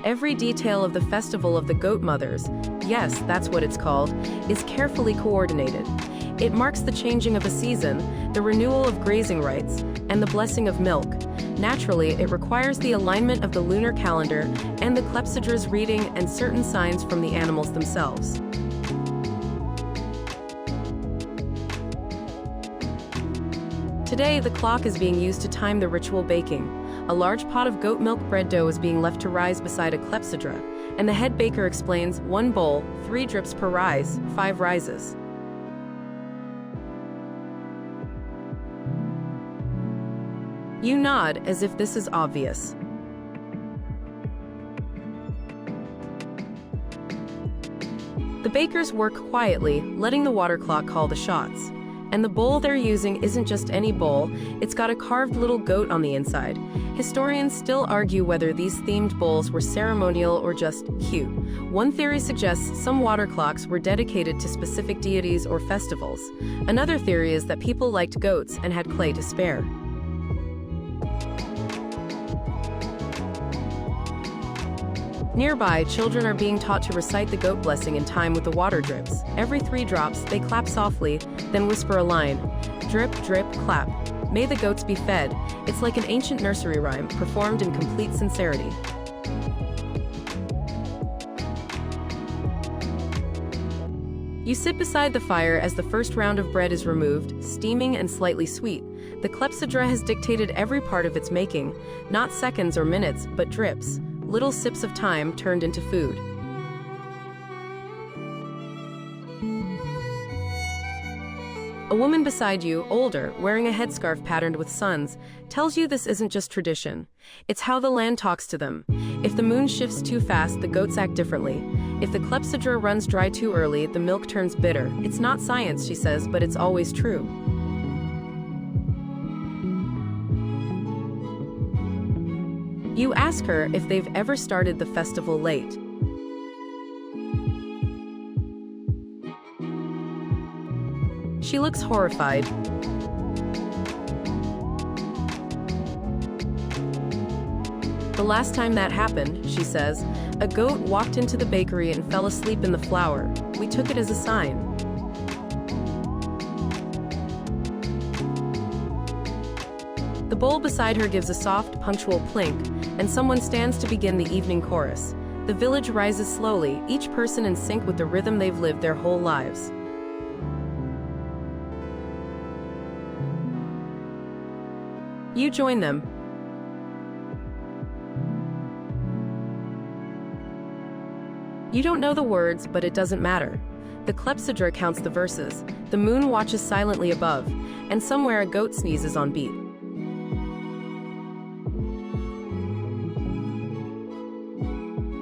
Every detail of the Festival of the Goat Mothers, yes, that's what it's called, is carefully coordinated. It marks the changing of a season, the renewal of grazing rights, and the blessing of milk. Naturally, it requires the alignment of the lunar calendar and the clepsydra's reading and certain signs from the animals themselves. Today, the clock is being used to time the ritual baking. A large pot of goat milk bread dough is being left to rise beside a clepsydra, and the head baker explains, 1 bowl, 3 drips per rise, 5 rises. You nod as if this is obvious. The bakers work quietly, letting the water clock call the shots. And the bowl they're using isn't just any bowl, it's got a carved little goat on the inside. Historians still argue whether these themed bowls were ceremonial or just cute. One theory suggests some water clocks were dedicated to specific deities or festivals. Another theory is that people liked goats and had clay to spare. Nearby, children are being taught to recite the goat blessing in time with the water drips. Every 3 drops, they clap softly, then whisper a line. Drip, drip, clap. May the goats be fed. It's like an ancient nursery rhyme, performed in complete sincerity. You sit beside the fire as the first round of bread is removed, steaming and slightly sweet. The clepsydra has dictated every part of its making, not seconds or minutes, but drips. Little sips of time turned into food. A woman beside you, older, wearing a headscarf patterned with suns, tells you this isn't just tradition. It's how the land talks to them. If the moon shifts too fast, the goats act differently. If the clepsydra runs dry too early, the milk turns bitter. It's not science, she says, but it's always true. You ask her if they've ever started the festival late. She looks horrified. The last time that happened, she says, a goat walked into the bakery and fell asleep in the flour. We took it as a sign. The bowl beside her gives a soft, punctual plink, and someone stands to begin the evening chorus. The village rises slowly, each person in sync with the rhythm they've lived their whole lives. You join them. You don't know the words, but it doesn't matter. The clepsydra counts the verses, the moon watches silently above, and somewhere a goat sneezes on beat.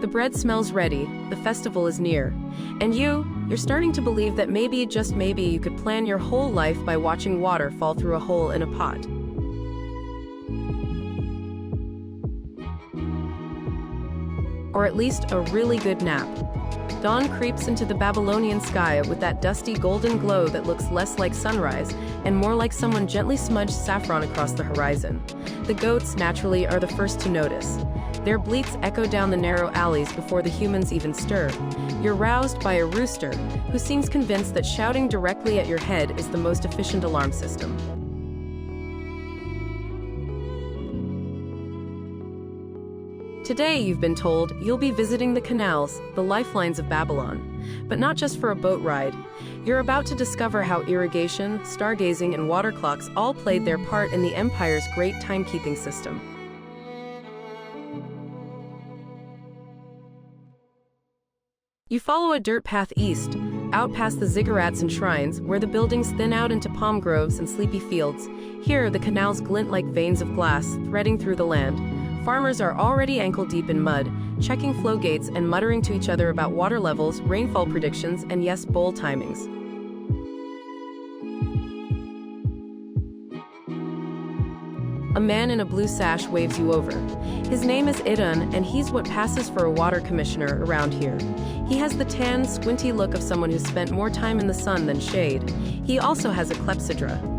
The bread smells ready, the festival is near, and you're starting to believe that maybe, just maybe, you could plan your whole life by watching water fall through a hole in a pot. Or at least a really good nap. Dawn creeps into the Babylonian sky with that dusty golden glow that looks less like sunrise and more like someone gently smudged saffron across the horizon. The goats, naturally, are the first to notice. Their bleats echo down the narrow alleys before the humans even stir. You're roused by a rooster, who seems convinced that shouting directly at your head is the most efficient alarm system. Today, you've been told, you'll be visiting the canals, the lifelines of Babylon. But not just for a boat ride. You're about to discover how irrigation, stargazing, and water clocks all played their part in the empire's great timekeeping system. You follow a dirt path east, out past the ziggurats and shrines, where the buildings thin out into palm groves and sleepy fields. Here, the canals glint like veins of glass, threading through the land. Farmers are already ankle-deep in mud, checking flow gates and muttering to each other about water levels, rainfall predictions, and yes, bowl timings. A man in a blue sash waves you over. His name is Idun, and he's what passes for a water commissioner around here. He has the tan, squinty look of someone who's spent more time in the sun than shade. He also has a clepsydra.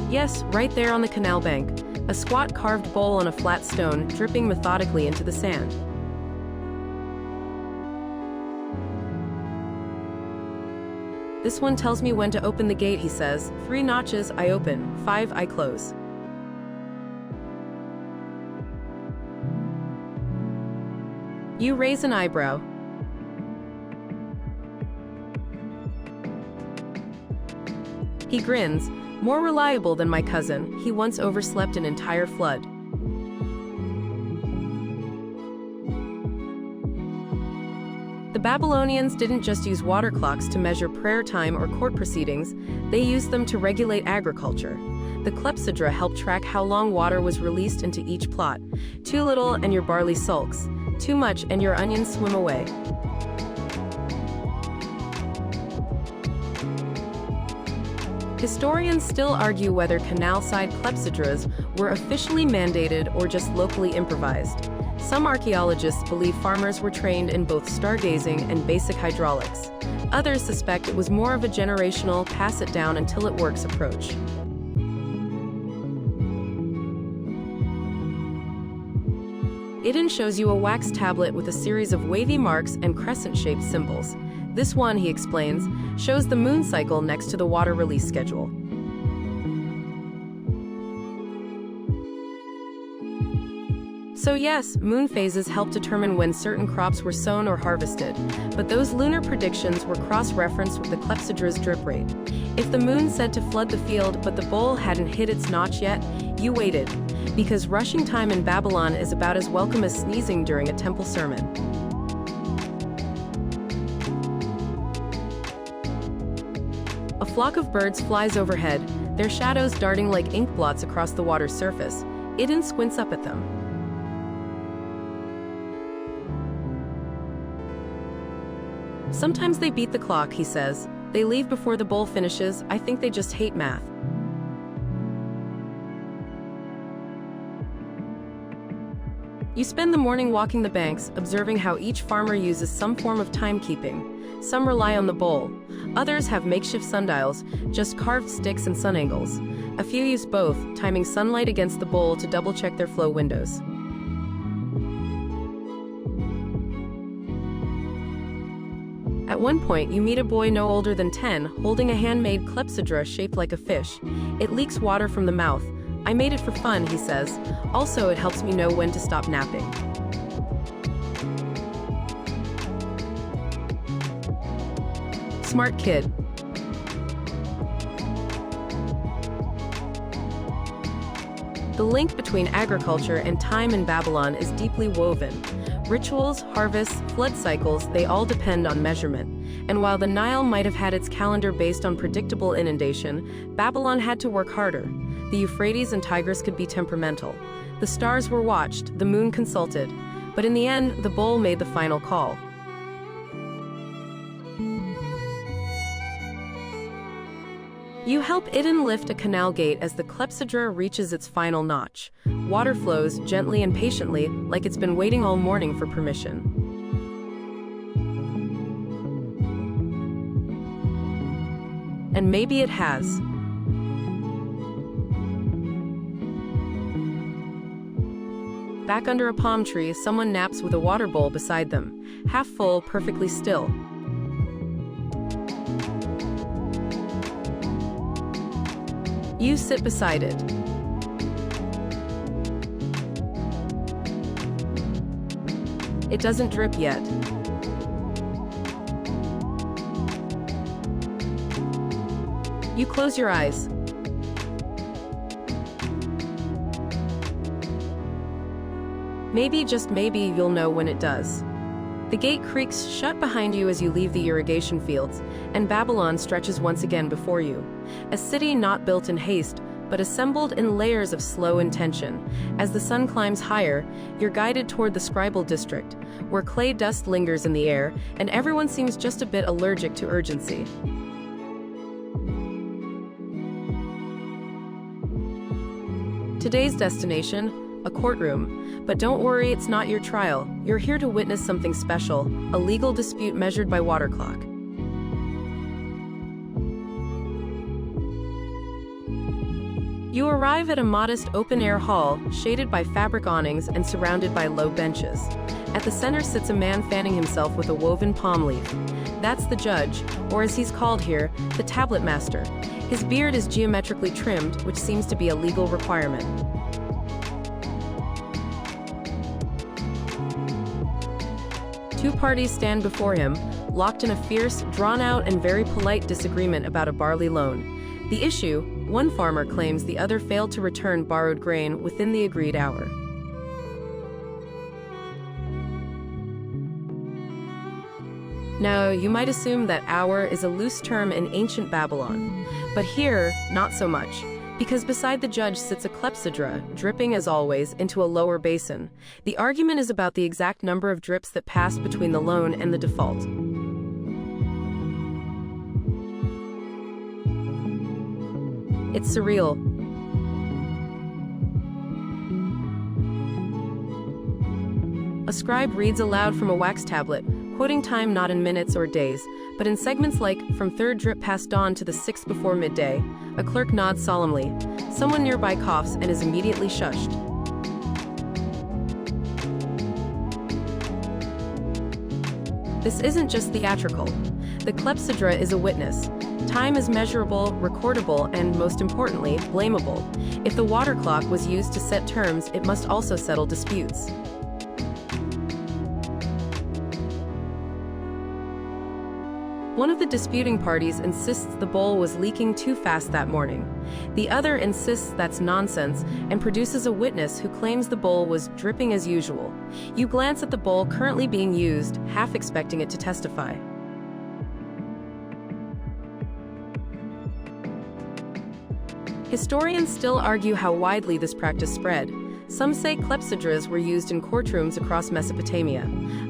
Yes, right there on the canal bank, a squat carved bowl on a flat stone, dripping methodically into the sand. This one tells me when to open the gate, he says. 3 notches, I open. 5, I close. You raise an eyebrow. He grins. More reliable than my cousin, he once overslept an entire flood. The Babylonians didn't just use water clocks to measure prayer time or court proceedings, they used them to regulate agriculture. The clepsydra helped track how long water was released into each plot. Too little and your barley sulks. Too much and your onions swim away. Historians still argue whether canal-side clepsydras were officially mandated or just locally improvised. Some archaeologists believe farmers were trained in both stargazing and basic hydraulics. Others suspect it was more of a generational pass-it-down-until-it-works approach. Idun shows you a wax tablet with a series of wavy marks and crescent-shaped symbols. This one, he explains, shows the moon cycle next to the water release schedule. So yes, moon phases help determine when certain crops were sown or harvested, but those lunar predictions were cross-referenced with the clepsydra's drip rate. If the moon said to flood the field but the bowl hadn't hit its notch yet, you waited, because rushing time in Babylon is about as welcome as sneezing during a temple sermon. A flock of birds flies overhead, their shadows darting like ink blots across the water's surface. Idun squints up at them. Sometimes they beat the clock, he says. They leave before the bowl finishes. I think they just hate math. You spend the morning walking the banks, observing how each farmer uses some form of timekeeping. Some rely on the bowl. Others have makeshift sundials, just carved sticks and sun angles. A few use both, timing sunlight against the bowl to double-check their flow windows. At one point, you meet a boy no older than 10, holding a handmade clepsydra shaped like a fish. It leaks water from the mouth. I made it for fun, he says. Also, it helps me know when to stop napping. Smart kid. The link between agriculture and time in Babylon is deeply woven. Rituals, harvests, flood cycles, they all depend on measurement. And while the Nile might have had its calendar based on predictable inundation, Babylon had to work harder. The Euphrates and Tigris could be temperamental. The stars were watched, the moon consulted. But in the end, the bull made the final call. You help Idun lift a canal gate as the clepsydra reaches its final notch. Water flows gently and patiently, like it's been waiting all morning for permission. And maybe it has. Back under a palm tree, someone naps with a water bowl beside them, half full, perfectly still. You sit beside it. It doesn't drip yet. You close your eyes. Maybe, just maybe, you'll know when it does. The gate creaks shut behind you as you leave the irrigation fields, and Babylon stretches once again before you. A city not built in haste, but assembled in layers of slow intention. As the sun climbs higher, you're guided toward the Scribal district, where clay dust lingers in the air, and everyone seems just a bit allergic to urgency. Today's destination, a courtroom. But don't worry, it's not your trial. You're here to witness something special, a legal dispute measured by water clock. You arrive at a modest open-air hall, shaded by fabric awnings and surrounded by low benches. At the center sits a man fanning himself with a woven palm leaf. That's the judge, or as he's called here, the tablet master. His beard is geometrically trimmed, which seems to be a legal requirement. Two parties stand before him, locked in a fierce, drawn-out, and very polite disagreement about a barley loan. The issue: one farmer claims the other failed to return borrowed grain within the agreed hour. Now, you might assume that hour is a loose term in ancient Babylon. But here, not so much. Because beside the judge sits a clepsydra, dripping as always into a lower basin. The argument is about the exact number of drips that passed between the loan and the default. It's surreal. A scribe reads aloud from a wax tablet, quoting time not in minutes or days, but in segments like from third drip past dawn to the sixth before midday. A clerk nods solemnly. Someone nearby coughs and is immediately shushed. This isn't just theatrical. The clepsydra is a witness. Time is measurable, recordable, and, most importantly, blamable. If the water clock was used to set terms, it must also settle disputes. One of the disputing parties insists the bowl was leaking too fast that morning. The other insists that's nonsense and produces a witness who claims the bowl was dripping as usual. You glance at the bowl currently being used, half expecting it to testify. Historians still argue how widely this practice spread. Some say clepsydras were used in courtrooms across Mesopotamia.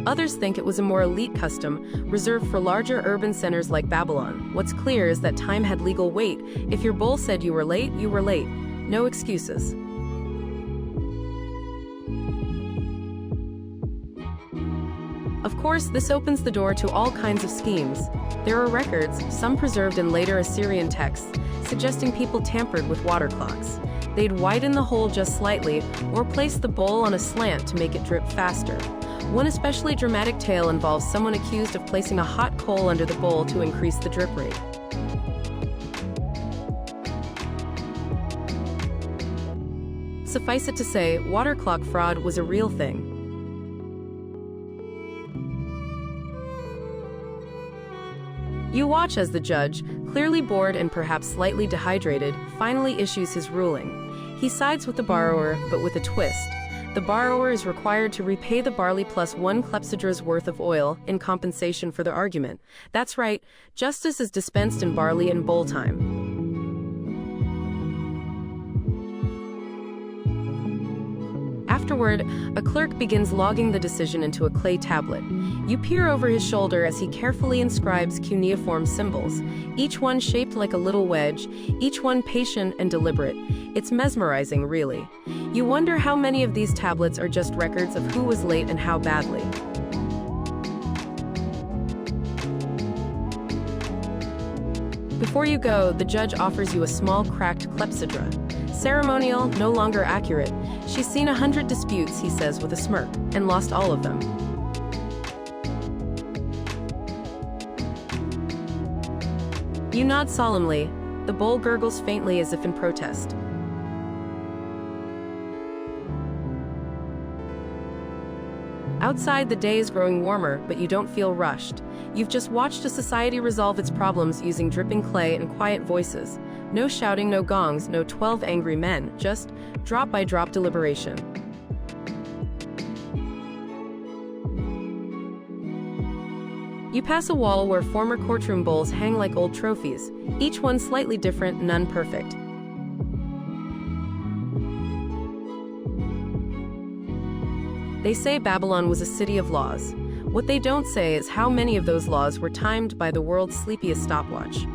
Others think it was a more elite custom, reserved for larger urban centers like Babylon. What's clear is that time had legal weight. If your bull said you were late, you were late. No excuses. Of course, this opens the door to all kinds of schemes. There are records, some preserved in later Assyrian texts, suggesting people tampered with water clocks. They'd widen the hole just slightly, or place the bowl on a slant to make it drip faster. One especially dramatic tale involves someone accused of placing a hot coal under the bowl to increase the drip rate. Suffice it to say, water clock fraud was a real thing. You watch as the judge, clearly bored and perhaps slightly dehydrated, finally issues his ruling. He sides with the borrower, but with a twist. The borrower is required to repay the barley plus 1 clepsydra's worth of oil in compensation for the argument. That's right, justice is dispensed in barley and bowl time. Afterward, a clerk begins logging the decision into a clay tablet. You peer over his shoulder as he carefully inscribes cuneiform symbols, each one shaped like a little wedge, each one patient and deliberate. It's mesmerizing, really. You wonder how many of these tablets are just records of who was late and how badly. Before you go, the judge offers you a small cracked clepsydra. Ceremonial, no longer accurate. She's seen 100 disputes, he says with a smirk, and lost all of them. You nod solemnly. The bowl gurgles faintly as if in protest. Outside, the day is growing warmer, but you don't feel rushed. You've just watched a society resolve its problems using dripping clay and quiet voices. No shouting, no gongs, no 12 angry men, just drop-by-drop deliberation. You pass a wall where former courtroom bowls hang like old trophies, each one slightly different, none perfect. They say Babylon was a city of laws. What they don't say is how many of those laws were timed by the world's sleepiest stopwatch.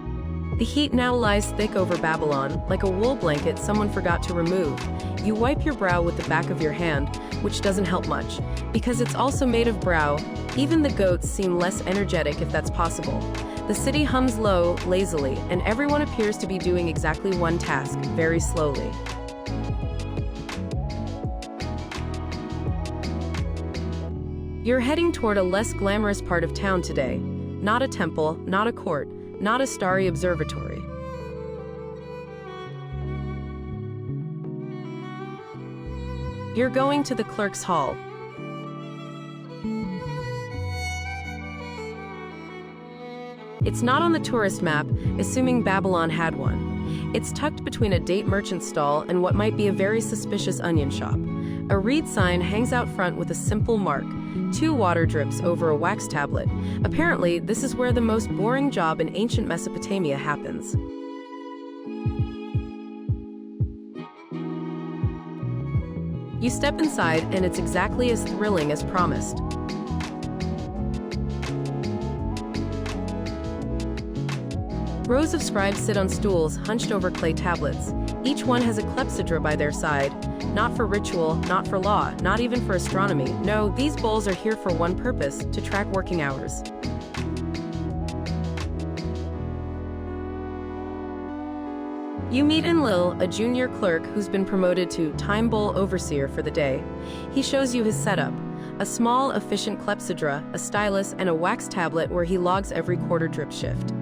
The heat now lies thick over Babylon, like a wool blanket someone forgot to remove. You wipe your brow with the back of your hand, which doesn't help much, because it's also made of brow. Even the goats seem less energetic if that's possible. The city hums low, lazily, and everyone appears to be doing exactly one task, very slowly. You're heading toward a less glamorous part of town today. Not a temple, not a court, not a starry observatory. You're going to the clerk's hall. It's not on the tourist map, assuming Babylon had one. It's tucked between a date merchant stall and what might be a very suspicious onion shop. A reed sign hangs out front with a simple mark, 2 water drips over a wax tablet. Apparently, this is where the most boring job in ancient Mesopotamia happens. You step inside, and it's exactly as thrilling as promised. Rows of scribes sit on stools hunched over clay tablets. Each one has a clepsydra by their side. Not for ritual, not for law, not even for astronomy. No, these bowls are here for one purpose, to track working hours. You meet Lull, a junior clerk who's been promoted to time bowl overseer for the day. He shows you his setup. A small, efficient clepsydra, a stylus, and a wax tablet where he logs every quarter drip shift.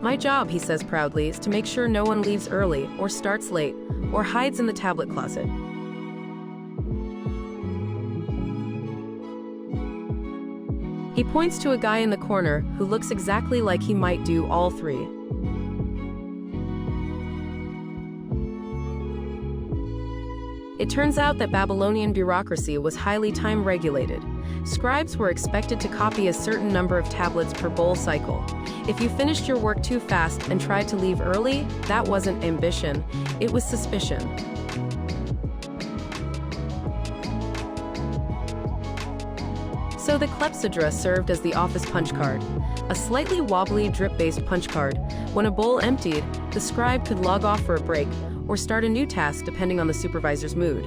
My job, he says proudly, is to make sure no one leaves early, or starts late, or hides in the tablet closet. He points to a guy in the corner who looks exactly like he might do all 3. It turns out that Babylonian bureaucracy was highly time-regulated. Scribes were expected to copy a certain number of tablets per bowl cycle. If you finished your work too fast and tried to leave early, that wasn't ambition, it was suspicion. So the clepsydra served as the office punch card, a slightly wobbly drip-based punch card. When a bowl emptied, the scribe could log off for a break or start a new task depending on the supervisor's mood.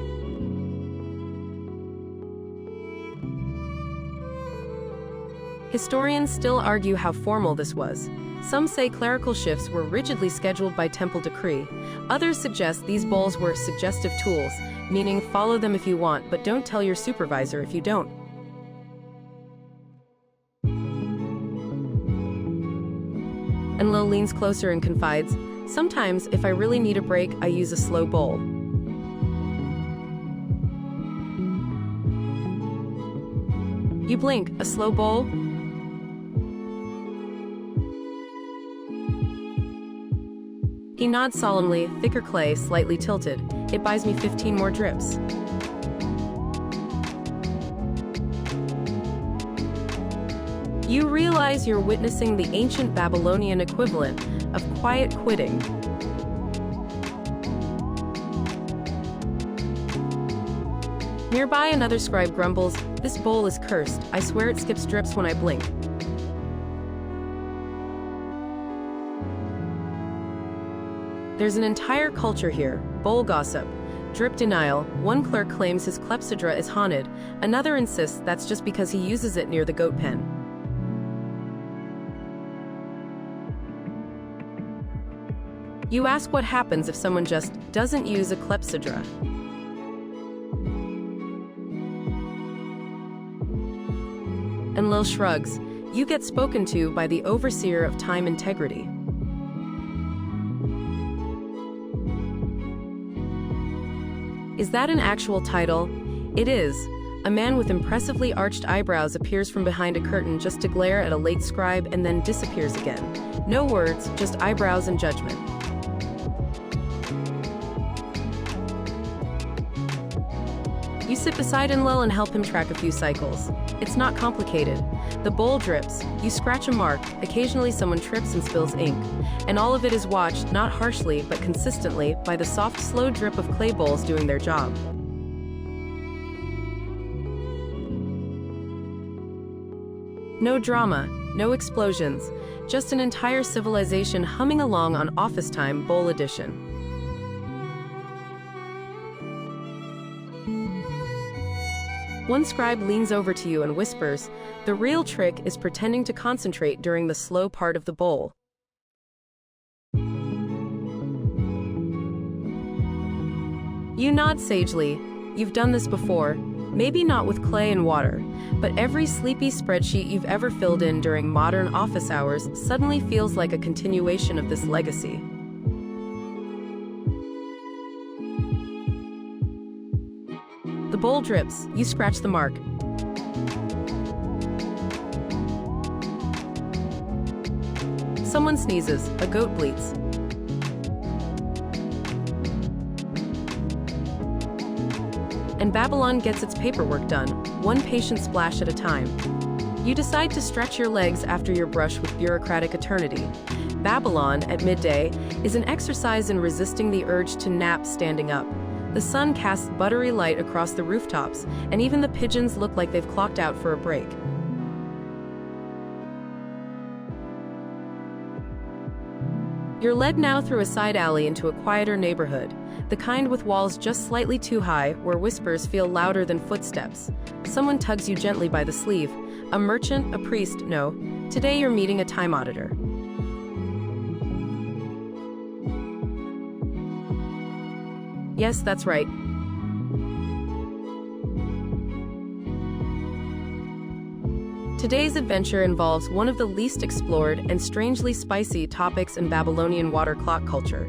Historians still argue how formal this was. Some say clerical shifts were rigidly scheduled by temple decree. Others suggest these bowls were suggestive tools, meaning follow them if you want, but don't tell your supervisor if you don't. And Lull leans closer and confides, "Sometimes, if I really need a break, I use a slow bowl." You blink. A slow bowl? He nods solemnly, thicker clay, slightly tilted. It buys me 15 more drips. You realize you're witnessing the ancient Babylonian equivalent of quiet quitting. Nearby, another scribe grumbles, "This bowl is cursed. I swear it skips drips when I blink." There's an entire culture here: bowl gossip, drip denial. One clerk claims his clepsydra is haunted, another insists that's just because he uses it near the goat pen. You ask what happens if someone just doesn't use a clepsydra. And Lil shrugs. You get spoken to by the overseer of time integrity. Is that an actual title? It is. A man with impressively arched eyebrows appears from behind a curtain just to glare at a late scribe and then disappears again. No words, just eyebrows and judgment. You sit beside Lull and help him track a few cycles. It's not complicated. The bowl drips, you scratch a mark, occasionally someone trips and spills ink. And all of it is watched, not harshly, but consistently, by the soft, slow drip of clay bowls doing their job. No drama, no explosions, just an entire civilization humming along on office time, bowl edition. One scribe leans over to you and whispers, "The real trick is pretending to concentrate during the slow part of the bowl." You nod sagely. You've done this before, maybe not with clay and water, but every sleepy spreadsheet you've ever filled in during modern office hours suddenly feels like a continuation of this legacy. The bowl drips, you scratch the mark. Someone sneezes, a goat bleats. And Babylon gets its paperwork done, one patient splash at a time. You decide to stretch your legs after your brush with bureaucratic eternity. Babylon, at midday, is an exercise in resisting the urge to nap standing up. The sun casts buttery light across the rooftops, and even the pigeons look like they've clocked out for a break. You're led now through a side alley into a quieter neighborhood, the kind with walls just slightly too high, where whispers feel louder than footsteps. Someone tugs you gently by the sleeve. A merchant, a priest, no. Today you're meeting a time auditor. Yes, that's right. Today's adventure involves one of the least explored and strangely spicy topics in Babylonian water clock culture: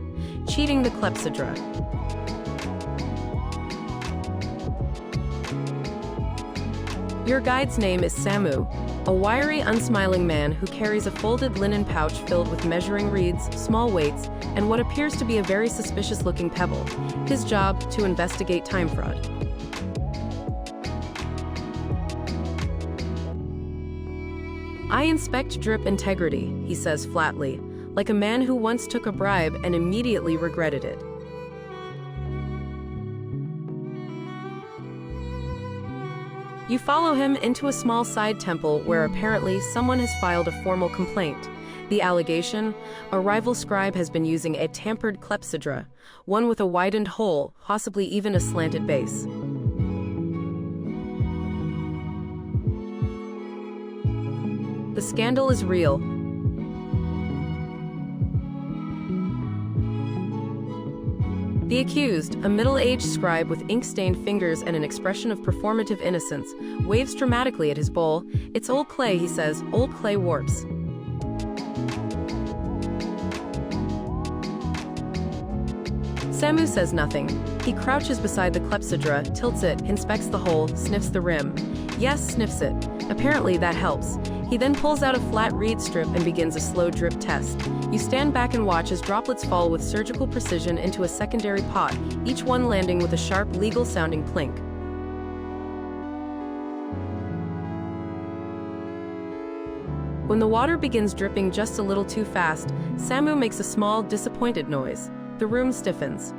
cheating the clepsydra. Your guide's name is Samu, a wiry, unsmiling man who carries a folded linen pouch filled with measuring reeds, small weights, and what appears to be a very suspicious-looking pebble. His job, to investigate time fraud. "I inspect drip integrity," he says flatly, like a man who once took a bribe and immediately regretted it. You follow him into a small side temple where apparently someone has filed a formal complaint. The allegation: a rival scribe has been using a tampered clepsydra, one with a widened hole, possibly even a slanted base. The scandal is real. The accused, a middle-aged scribe with ink-stained fingers and an expression of performative innocence, waves dramatically at his bowl. "It's old clay," he says, "old clay warps." Samu says nothing. He crouches beside the clepsydra, tilts it, inspects the hole, sniffs the rim. Yes, sniffs it. Apparently that helps. He then pulls out a flat reed strip and begins a slow drip test. You stand back and watch as droplets fall with surgical precision into a secondary pot, each one landing with a sharp, legal-sounding plink. When the water begins dripping just a little too fast, Samu makes a small, disappointed noise. The room stiffens.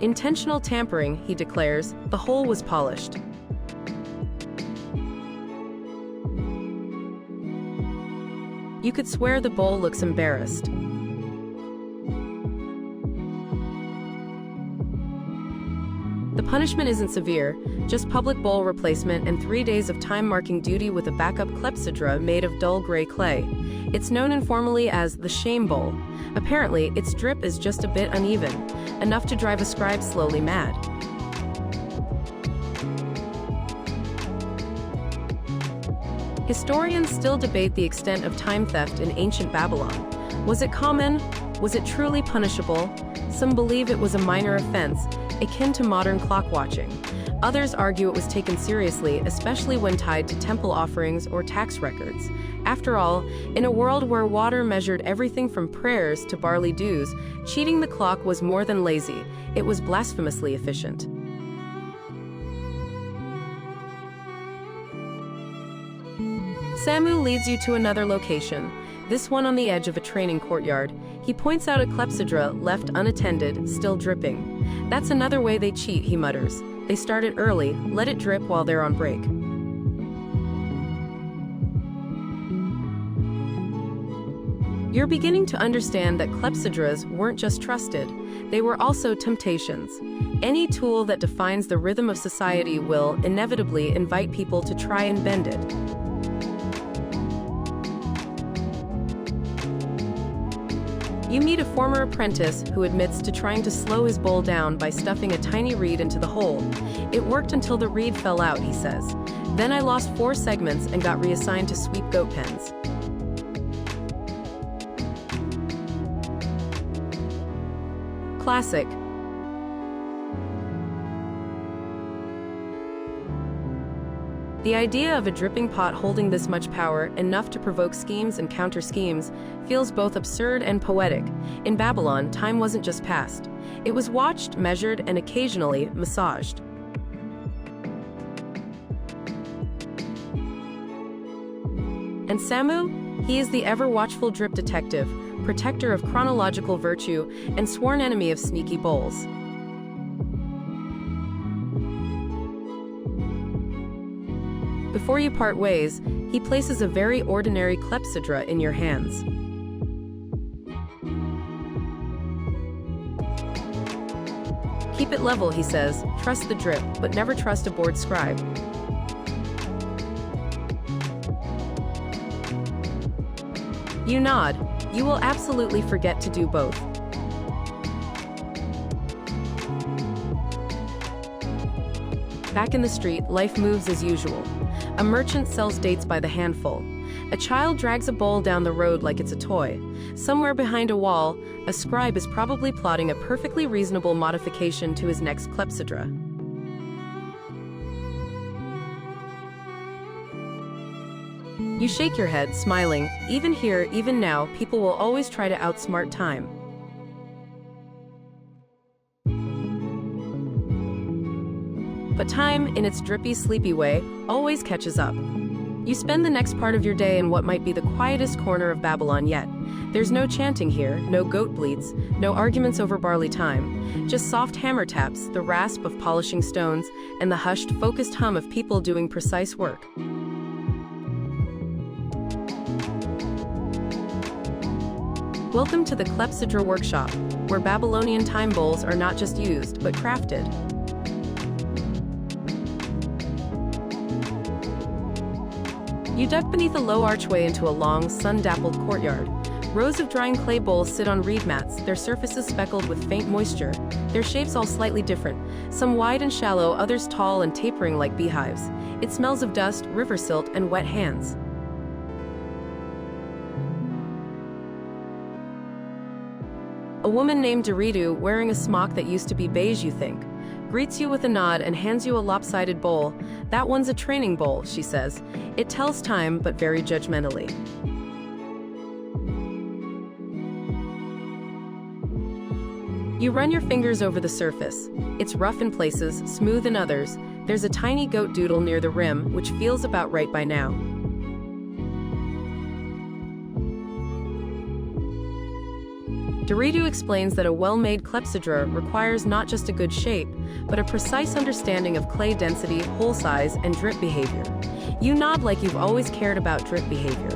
Intentional tampering, he declares. The hole was polished. You could swear the bowl looks embarrassed. The punishment isn't severe, just public bowl replacement and 3 days of time-marking duty with a backup clepsydra made of dull gray clay. It's known informally as the shame bowl. Apparently, its drip is just a bit uneven, enough to drive a scribe slowly mad. Historians still debate the extent of time theft in ancient Babylon. Was it common? Was it truly punishable? Some believe it was a minor offense, akin to modern clock watching. Others argue it was taken seriously, especially when tied to temple offerings or tax records. After all, in a world where water measured everything from prayers to barley dues, cheating the clock was more than lazy. It was blasphemously efficient. Samu leads you to another location, this one on the edge of a training courtyard. He points out a clepsydra left unattended, still dripping. That's another way they cheat, he mutters. They start it early, let it drip while they're on break. You're beginning to understand that clepsydras weren't just trusted, they were also temptations. Any tool that defines the rhythm of society will inevitably invite people to try and bend it. You meet a former apprentice who admits to trying to slow his bowl down by stuffing a tiny reed into the hole. It worked until the reed fell out, he says. Then I lost 4 segments and got reassigned to sweep goat pens. Classic. The idea of a dripping pot holding this much power, enough to provoke schemes and counter-schemes, feels both absurd and poetic. In Babylon, time wasn't just passed. It was watched, measured, and occasionally massaged. And Samu? He is the ever-watchful drip detective, protector of chronological virtue, and sworn enemy of sneaky bowls. Before you part ways, he places a very ordinary clepsydra in your hands. Keep it level, he says. Trust the drip, but never trust a bored scribe. You nod. You will absolutely forget to do both. Back in the street, life moves as usual. A merchant sells dates by the handful. A child drags a bowl down the road like it's a toy. Somewhere behind a wall, a scribe is probably plotting a perfectly reasonable modification to his next clepsydra. You shake your head, smiling. Even here, even now, people will always try to outsmart time. But time, in its drippy, sleepy way, always catches up. You spend the next part of your day in what might be the quietest corner of Babylon yet. There's no chanting here, no goat bleats, no arguments over barley time. Just soft hammer taps, the rasp of polishing stones, and the hushed, focused hum of people doing precise work. Welcome to the Clepsydra Workshop, where Babylonian time bowls are not just used, but crafted. You duck beneath a low archway into a long, sun-dappled courtyard. Rows of drying clay bowls sit on reed mats, their surfaces speckled with faint moisture. Their shapes all slightly different, some wide and shallow, others tall and tapering like beehives. It smells of dust, river silt, and wet hands. A woman named Deridu, wearing a smock that used to be beige, you think. greets you with a nod and hands you a lopsided bowl. That one's a training bowl, she says. It tells time, but very judgmentally. You run your fingers over the surface. It's rough in places, smooth in others. There's a tiny goat doodle near the rim, which feels about right by now. Doridu explains that a well-made clepsydra requires not just a good shape, but a precise understanding of clay density, hole size, and drip behavior. You nod like you've always cared about drip behavior.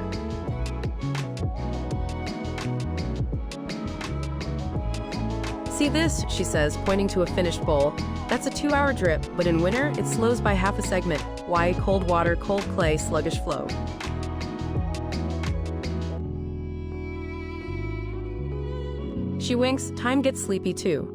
See this, she says, pointing to a finished bowl. That's a 2-hour drip, but in winter, it slows by half a segment. Why? Cold water, cold clay, sluggish flow. She winks. Time gets sleepy too.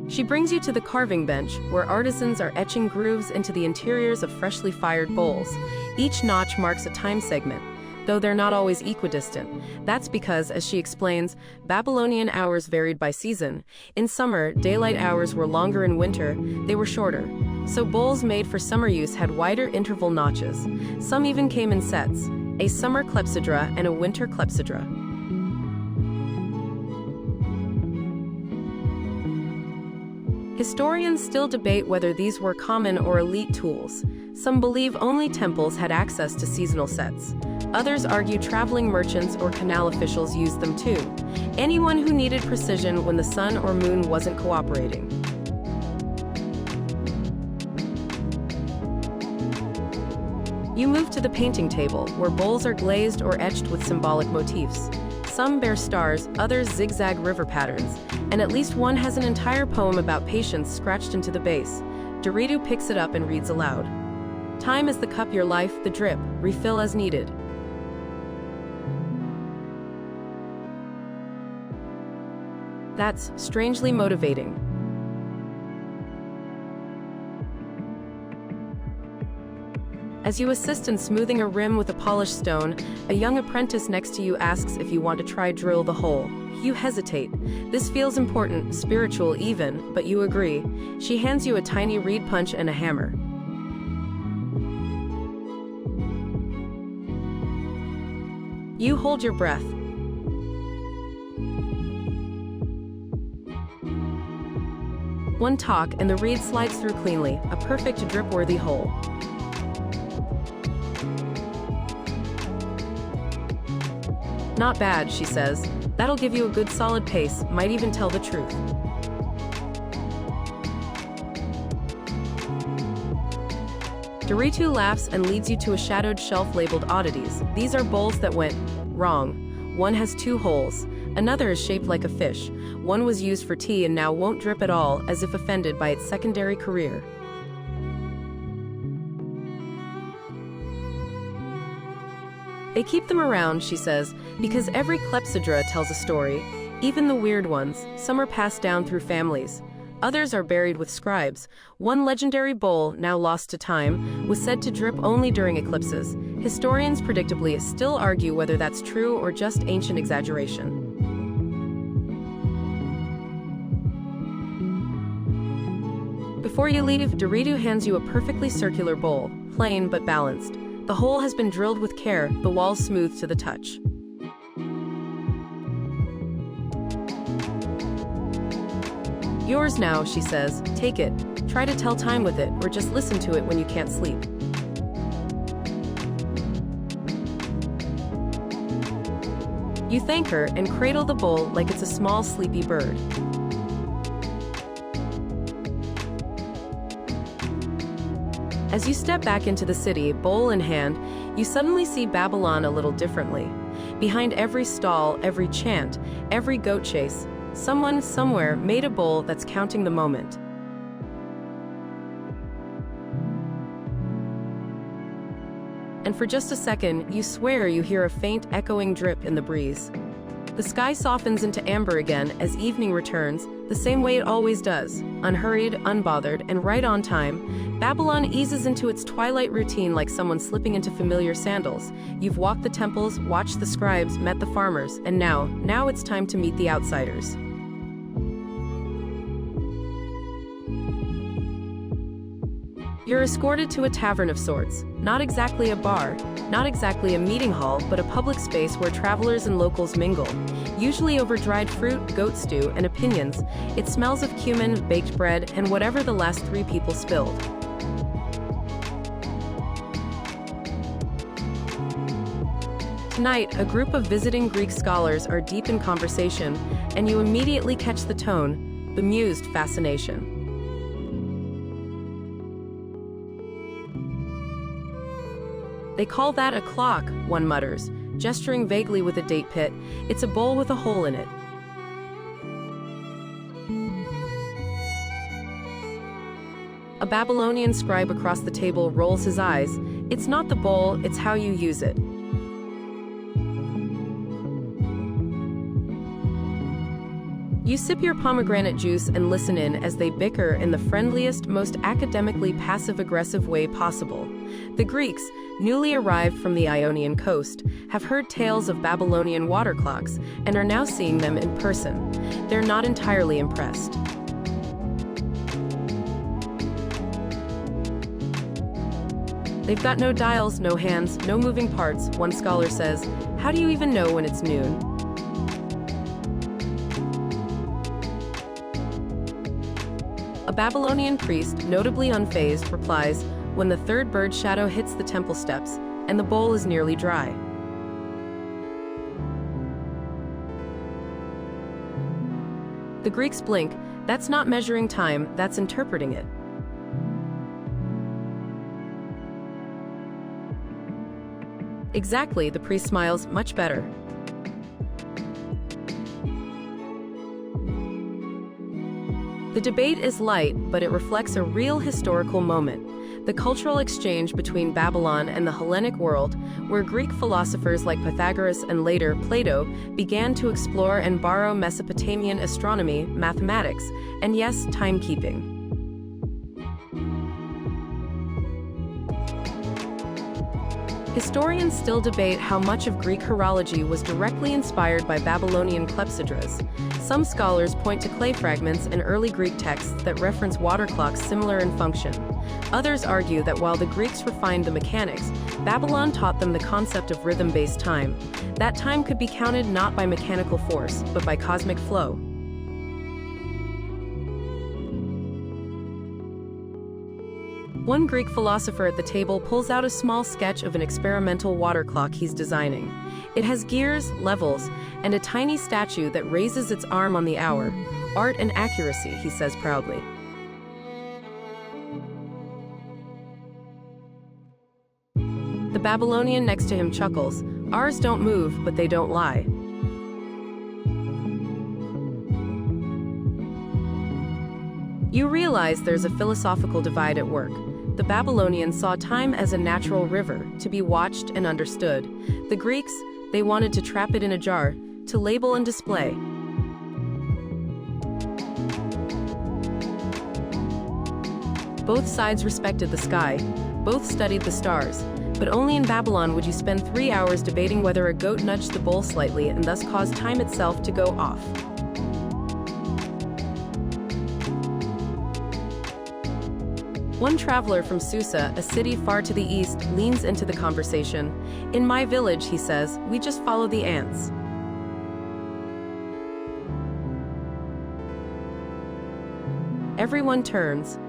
She brings you to the carving bench, where artisans are etching grooves into the interiors of freshly fired bowls. Each notch marks a time segment, though they're not always equidistant. That's because, as she explains, Babylonian hours varied by season. In summer, daylight hours were longer. In winter, they were shorter. So bowls made for summer use had wider interval notches. Some even came in sets, a summer clepsydra and a winter clepsydra. Historians still debate whether these were common or elite tools. Some believe only temples had access to seasonal sets. Others argue traveling merchants or canal officials used them too. Anyone who needed precision when the sun or moon wasn't cooperating. You move to the painting table, where bowls are glazed or etched with symbolic motifs. Some bear stars, others zigzag river patterns, and at least one has an entire poem about patience scratched into the base. Doridu picks it up and reads aloud. Time is the cup, your life, the drip, refill as needed. That's strangely motivating. As you assist in smoothing a rim with a polished stone, a young apprentice next to you asks if you want to try drill the hole. You hesitate. This feels important, spiritual even, but you agree. She hands you a tiny reed punch and a hammer. You hold your breath. One talk and the reed slides through cleanly, a perfect drip-worthy hole. Not bad, she says. That'll give you a good solid pace, might even tell the truth. Doridu laughs and leads you to a shadowed shelf labeled oddities. These are bowls that went wrong. One has 2 holes. Another is shaped like a fish. One was used for tea and now won't drip at all, as if offended by its secondary career. They keep them around, she says, because every clepsydra tells a story, even the weird ones. Some are passed down through families. Others are buried with scribes. One legendary bowl, now lost to time, was said to drip only during eclipses. Historians predictably still argue whether that's true or just ancient exaggeration. Before you leave, Doridu hands you a perfectly circular bowl, plain but balanced. The hole has been drilled with care, the walls smooth to the touch. Yours now, she says. Take it. Try to tell time with it, or just listen to it when you can't sleep. You thank her and cradle the bowl like it's a small, sleepy bird. As you step back into the city, bowl in hand, you suddenly see Babylon a little differently. Behind every stall, every chant, every goat chase, someone, somewhere, made a bowl that's counting the moment. And for just a second, you swear you hear a faint, echoing drip in the breeze. The sky softens into amber again as evening returns, the same way it always does. Unhurried, unbothered, and right on time, Babylon eases into its twilight routine like someone slipping into familiar sandals. You've walked the temples, watched the scribes, met the farmers, and now it's time to meet the outsiders. You're escorted to a tavern of sorts. Not exactly a bar, not exactly a meeting hall, but a public space where travelers and locals mingle. Usually over dried fruit, goat stew, and opinions, it smells of cumin, baked bread, and whatever the last 3 people spilled. Tonight, a group of visiting Greek scholars are deep in conversation, and you immediately catch the tone, bemused fascination. They call that a clock, one mutters, gesturing vaguely with a date pit. It's a bowl with a hole in it. A Babylonian scribe across the table rolls his eyes. It's not the bowl, it's how you use it. You sip your pomegranate juice and listen in as they bicker in the friendliest, most academically passive-aggressive way possible. The Greeks, newly arrived from the Ionian coast, have heard tales of Babylonian water clocks and are now seeing them in person. They're not entirely impressed. They've got no dials, no hands, no moving parts, one scholar says. How do you even know when it's noon? A Babylonian priest, notably unfazed, replies, when the third bird shadow hits the temple steps, and the bowl is nearly dry. The Greeks blink. That's not measuring time, that's interpreting it. Exactly, the priest smiles, much better. The debate is light, but it reflects a real historical moment. The cultural exchange between Babylon and the Hellenic world, where Greek philosophers like Pythagoras and later Plato began to explore and borrow Mesopotamian astronomy, mathematics, and yes, timekeeping. Historians still debate how much of Greek horology was directly inspired by Babylonian clepsydras. Some scholars point to clay fragments and early Greek texts that reference water clocks similar in function. Others argue that while the Greeks refined the mechanics, Babylon taught them the concept of rhythm-based time. That time could be counted not by mechanical force, but by cosmic flow. One Greek philosopher at the table pulls out a small sketch of an experimental water clock he's designing. It has gears, levels, and a tiny statue that raises its arm on the hour. Art and accuracy, he says proudly. The Babylonian next to him chuckles. Ours don't move, but they don't lie. You realize there's a philosophical divide at work. The Babylonians saw time as a natural river, to be watched and understood. The Greeks, they wanted to trap it in a jar, to label and display. Both sides respected the sky, both studied the stars, but only in Babylon would you spend 3 hours debating whether a goat nudged the bowl slightly and thus caused time itself to go off. One traveler from Susa, a city far to the east, leans into the conversation. In my village, he says, we just follow the ants. Everyone turns.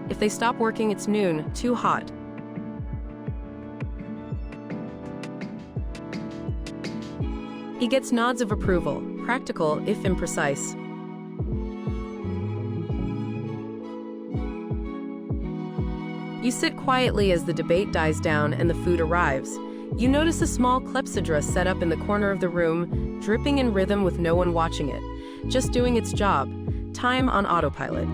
If they stop working, it's noon, too hot. He gets nods of approval, practical if imprecise. You sit quietly as the debate dies down and the food arrives. You notice a small clepsydra set up in the corner of the room, dripping in rhythm with no one watching it, just doing its job, time on autopilot.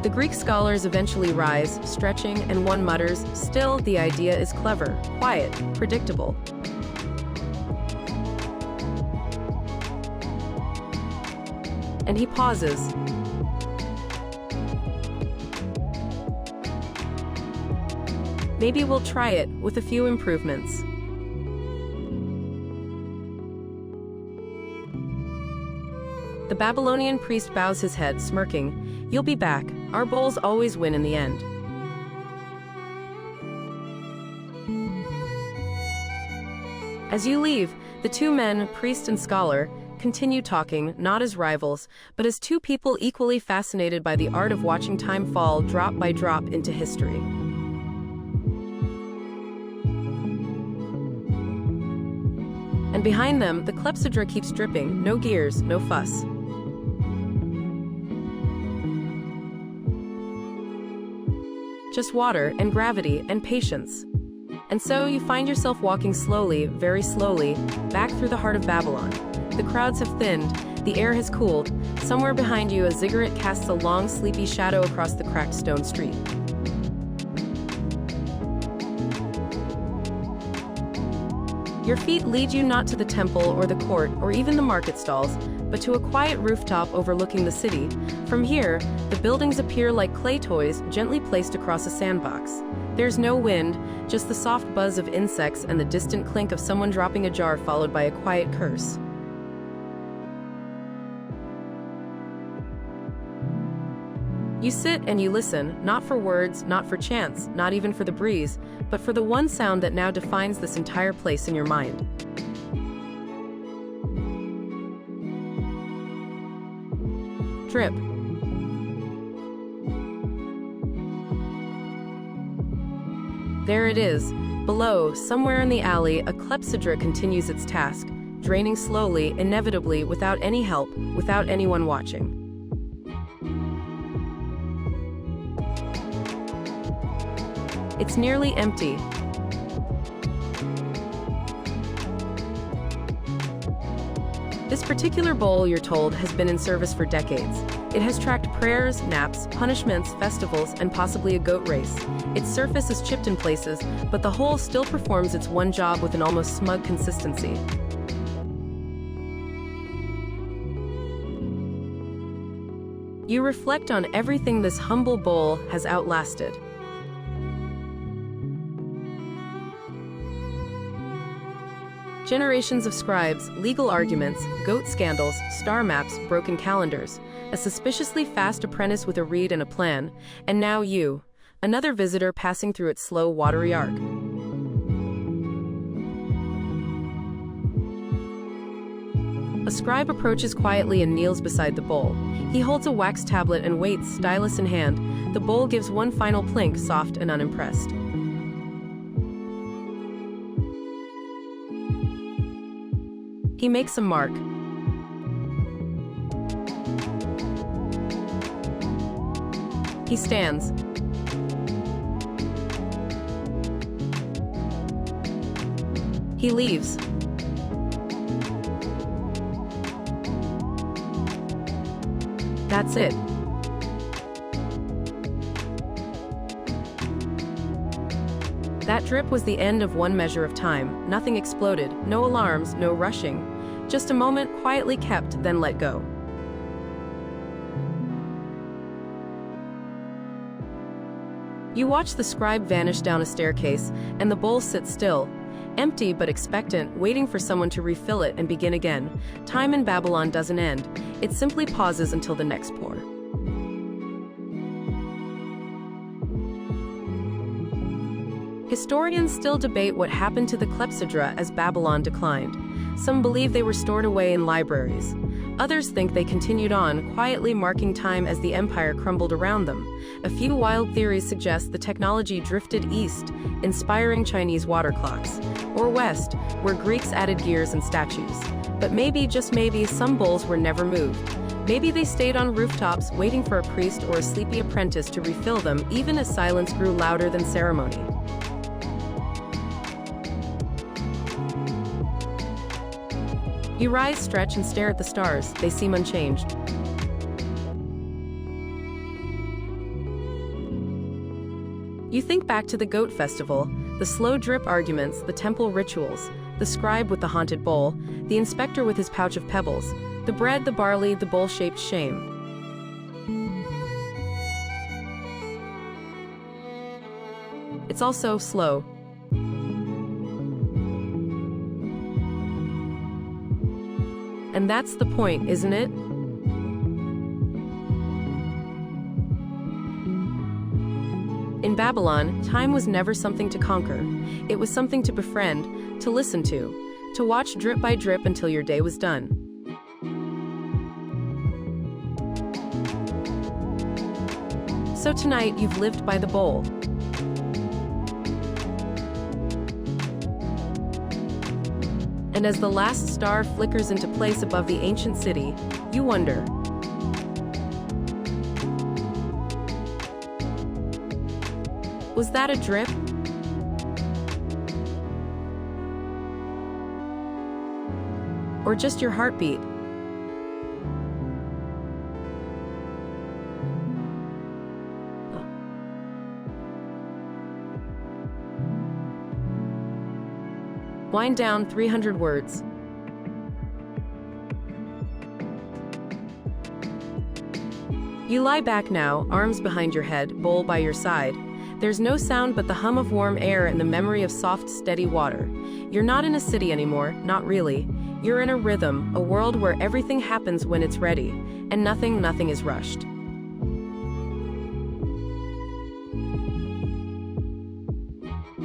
The Greek scholars eventually rise, stretching, and one mutters, "Still, the idea is clever, quiet, predictable." And he pauses. Maybe we'll try it, with a few improvements. The Babylonian priest bows his head, smirking. "You'll be back. Our bowls always win in the end." As you leave, the two men, priest and scholar, continue talking, not as rivals, but as two people equally fascinated by the art of watching time fall drop by drop into history. And behind them, the clepsydra keeps dripping, no gears, no fuss. Just water and gravity and patience. And so you find yourself walking slowly, very slowly, back through the heart of Babylon. The crowds have thinned, the air has cooled. Somewhere behind you, a ziggurat casts a long, sleepy shadow across the cracked stone street. Your feet lead you not to the temple or the court or even the market stalls, but to a quiet rooftop overlooking the city. From here, the buildings appear like clay toys gently placed across a sandbox. There's no wind, just the soft buzz of insects and the distant clink of someone dropping a jar followed by a quiet curse. You sit and you listen, not for words, not for chants, not even for the breeze, but for the one sound that now defines this entire place in your mind. Drip. There it is. Below, somewhere in the alley, a clepsydra continues its task, draining slowly, inevitably, without any help, without anyone watching. It's nearly empty. This particular bowl, you're told, has been in service for decades. It has tracked prayers, naps, punishments, festivals, and possibly a goat race. Its surface is chipped in places, but the whole still performs its one job with an almost smug consistency. You reflect on everything this humble bowl has outlasted. Generations of scribes, legal arguments, goat scandals, star maps, broken calendars, a suspiciously fast apprentice with a reed and a plan, and now you, another visitor passing through its slow, watery arc. A scribe approaches quietly and kneels beside the bowl. He holds a wax tablet and waits, stylus in hand. The bowl gives one final plink, soft and unimpressed. He makes a mark. He stands. He leaves. That's it. That drip was the end of one measure of time. Nothing exploded, no alarms, no rushing. Just a moment quietly kept, then let go. You watch the scribe vanish down a staircase, and the bowl sits still, empty but expectant, waiting for someone to refill it and begin again. Time in Babylon doesn't end. It simply pauses until the next pour. Historians still debate what happened to the clepsydra as Babylon declined. Some believe they were stored away in libraries. Others think they continued on, quietly marking time as the empire crumbled around them. A few wild theories suggest the technology drifted east, inspiring Chinese water clocks, or west, where Greeks added gears and statues. But maybe, just maybe, some bowls were never moved. Maybe they stayed on rooftops, waiting for a priest or a sleepy apprentice to refill them, even as silence grew louder than ceremony. You rise, stretch, and stare at the stars. They seem unchanged. You think back to the goat festival, the slow drip arguments, the temple rituals, the scribe with the haunted bowl, the inspector with his pouch of pebbles, the bread, the barley, the bowl-shaped shame. It's all so slow. And that's the point, isn't it? In Babylon, time was never something to conquer. It was something to befriend, to listen to watch drip by drip until your day was done. So tonight, you've lived by the bowl. And as the last star flickers into place above the ancient city, you wonder, was that a drip? Or just your heartbeat? Wind down 300 words. You lie back now, arms behind your head, bowl by your side. There's no sound but the hum of warm air and the memory of soft, steady water. You're not in a city anymore, not really. You're in a rhythm, a world where everything happens when it's ready, and nothing is rushed.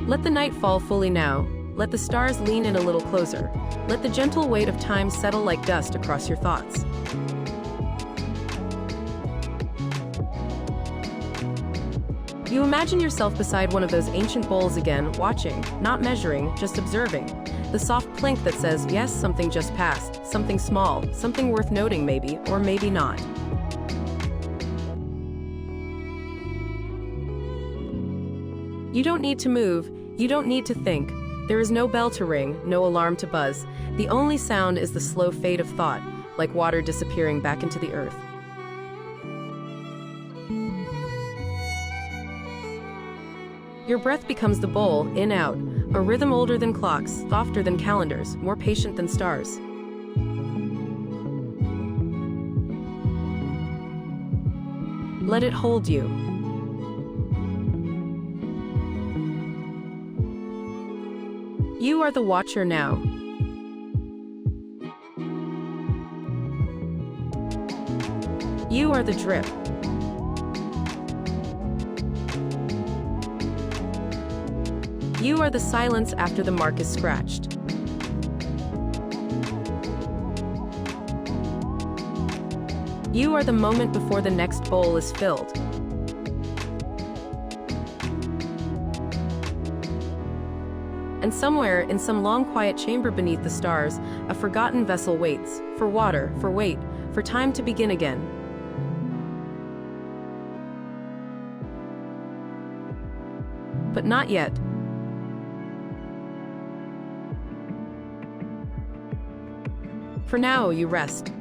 Let the night fall fully now. Let the stars lean in a little closer. Let the gentle weight of time settle like dust across your thoughts. You imagine yourself beside one of those ancient bowls again, watching, not measuring, just observing. The soft plink that says, yes, something just passed, something small, something worth noting maybe, or maybe not. You don't need to move, you don't need to think. There is no bell to ring, no alarm to buzz. The only sound is the slow fade of thought, like water disappearing back into the earth. Your breath becomes the bowl, in, out, a rhythm older than clocks, softer than calendars, more patient than stars. Let it hold you. You are the watcher now. You are the drip. You are the silence after the mark is scratched. You are the moment before the next bowl is filled. And somewhere, in some long quiet chamber beneath the stars, a forgotten vessel waits, for water, for weight, for time to begin again. But not yet. For now, you rest.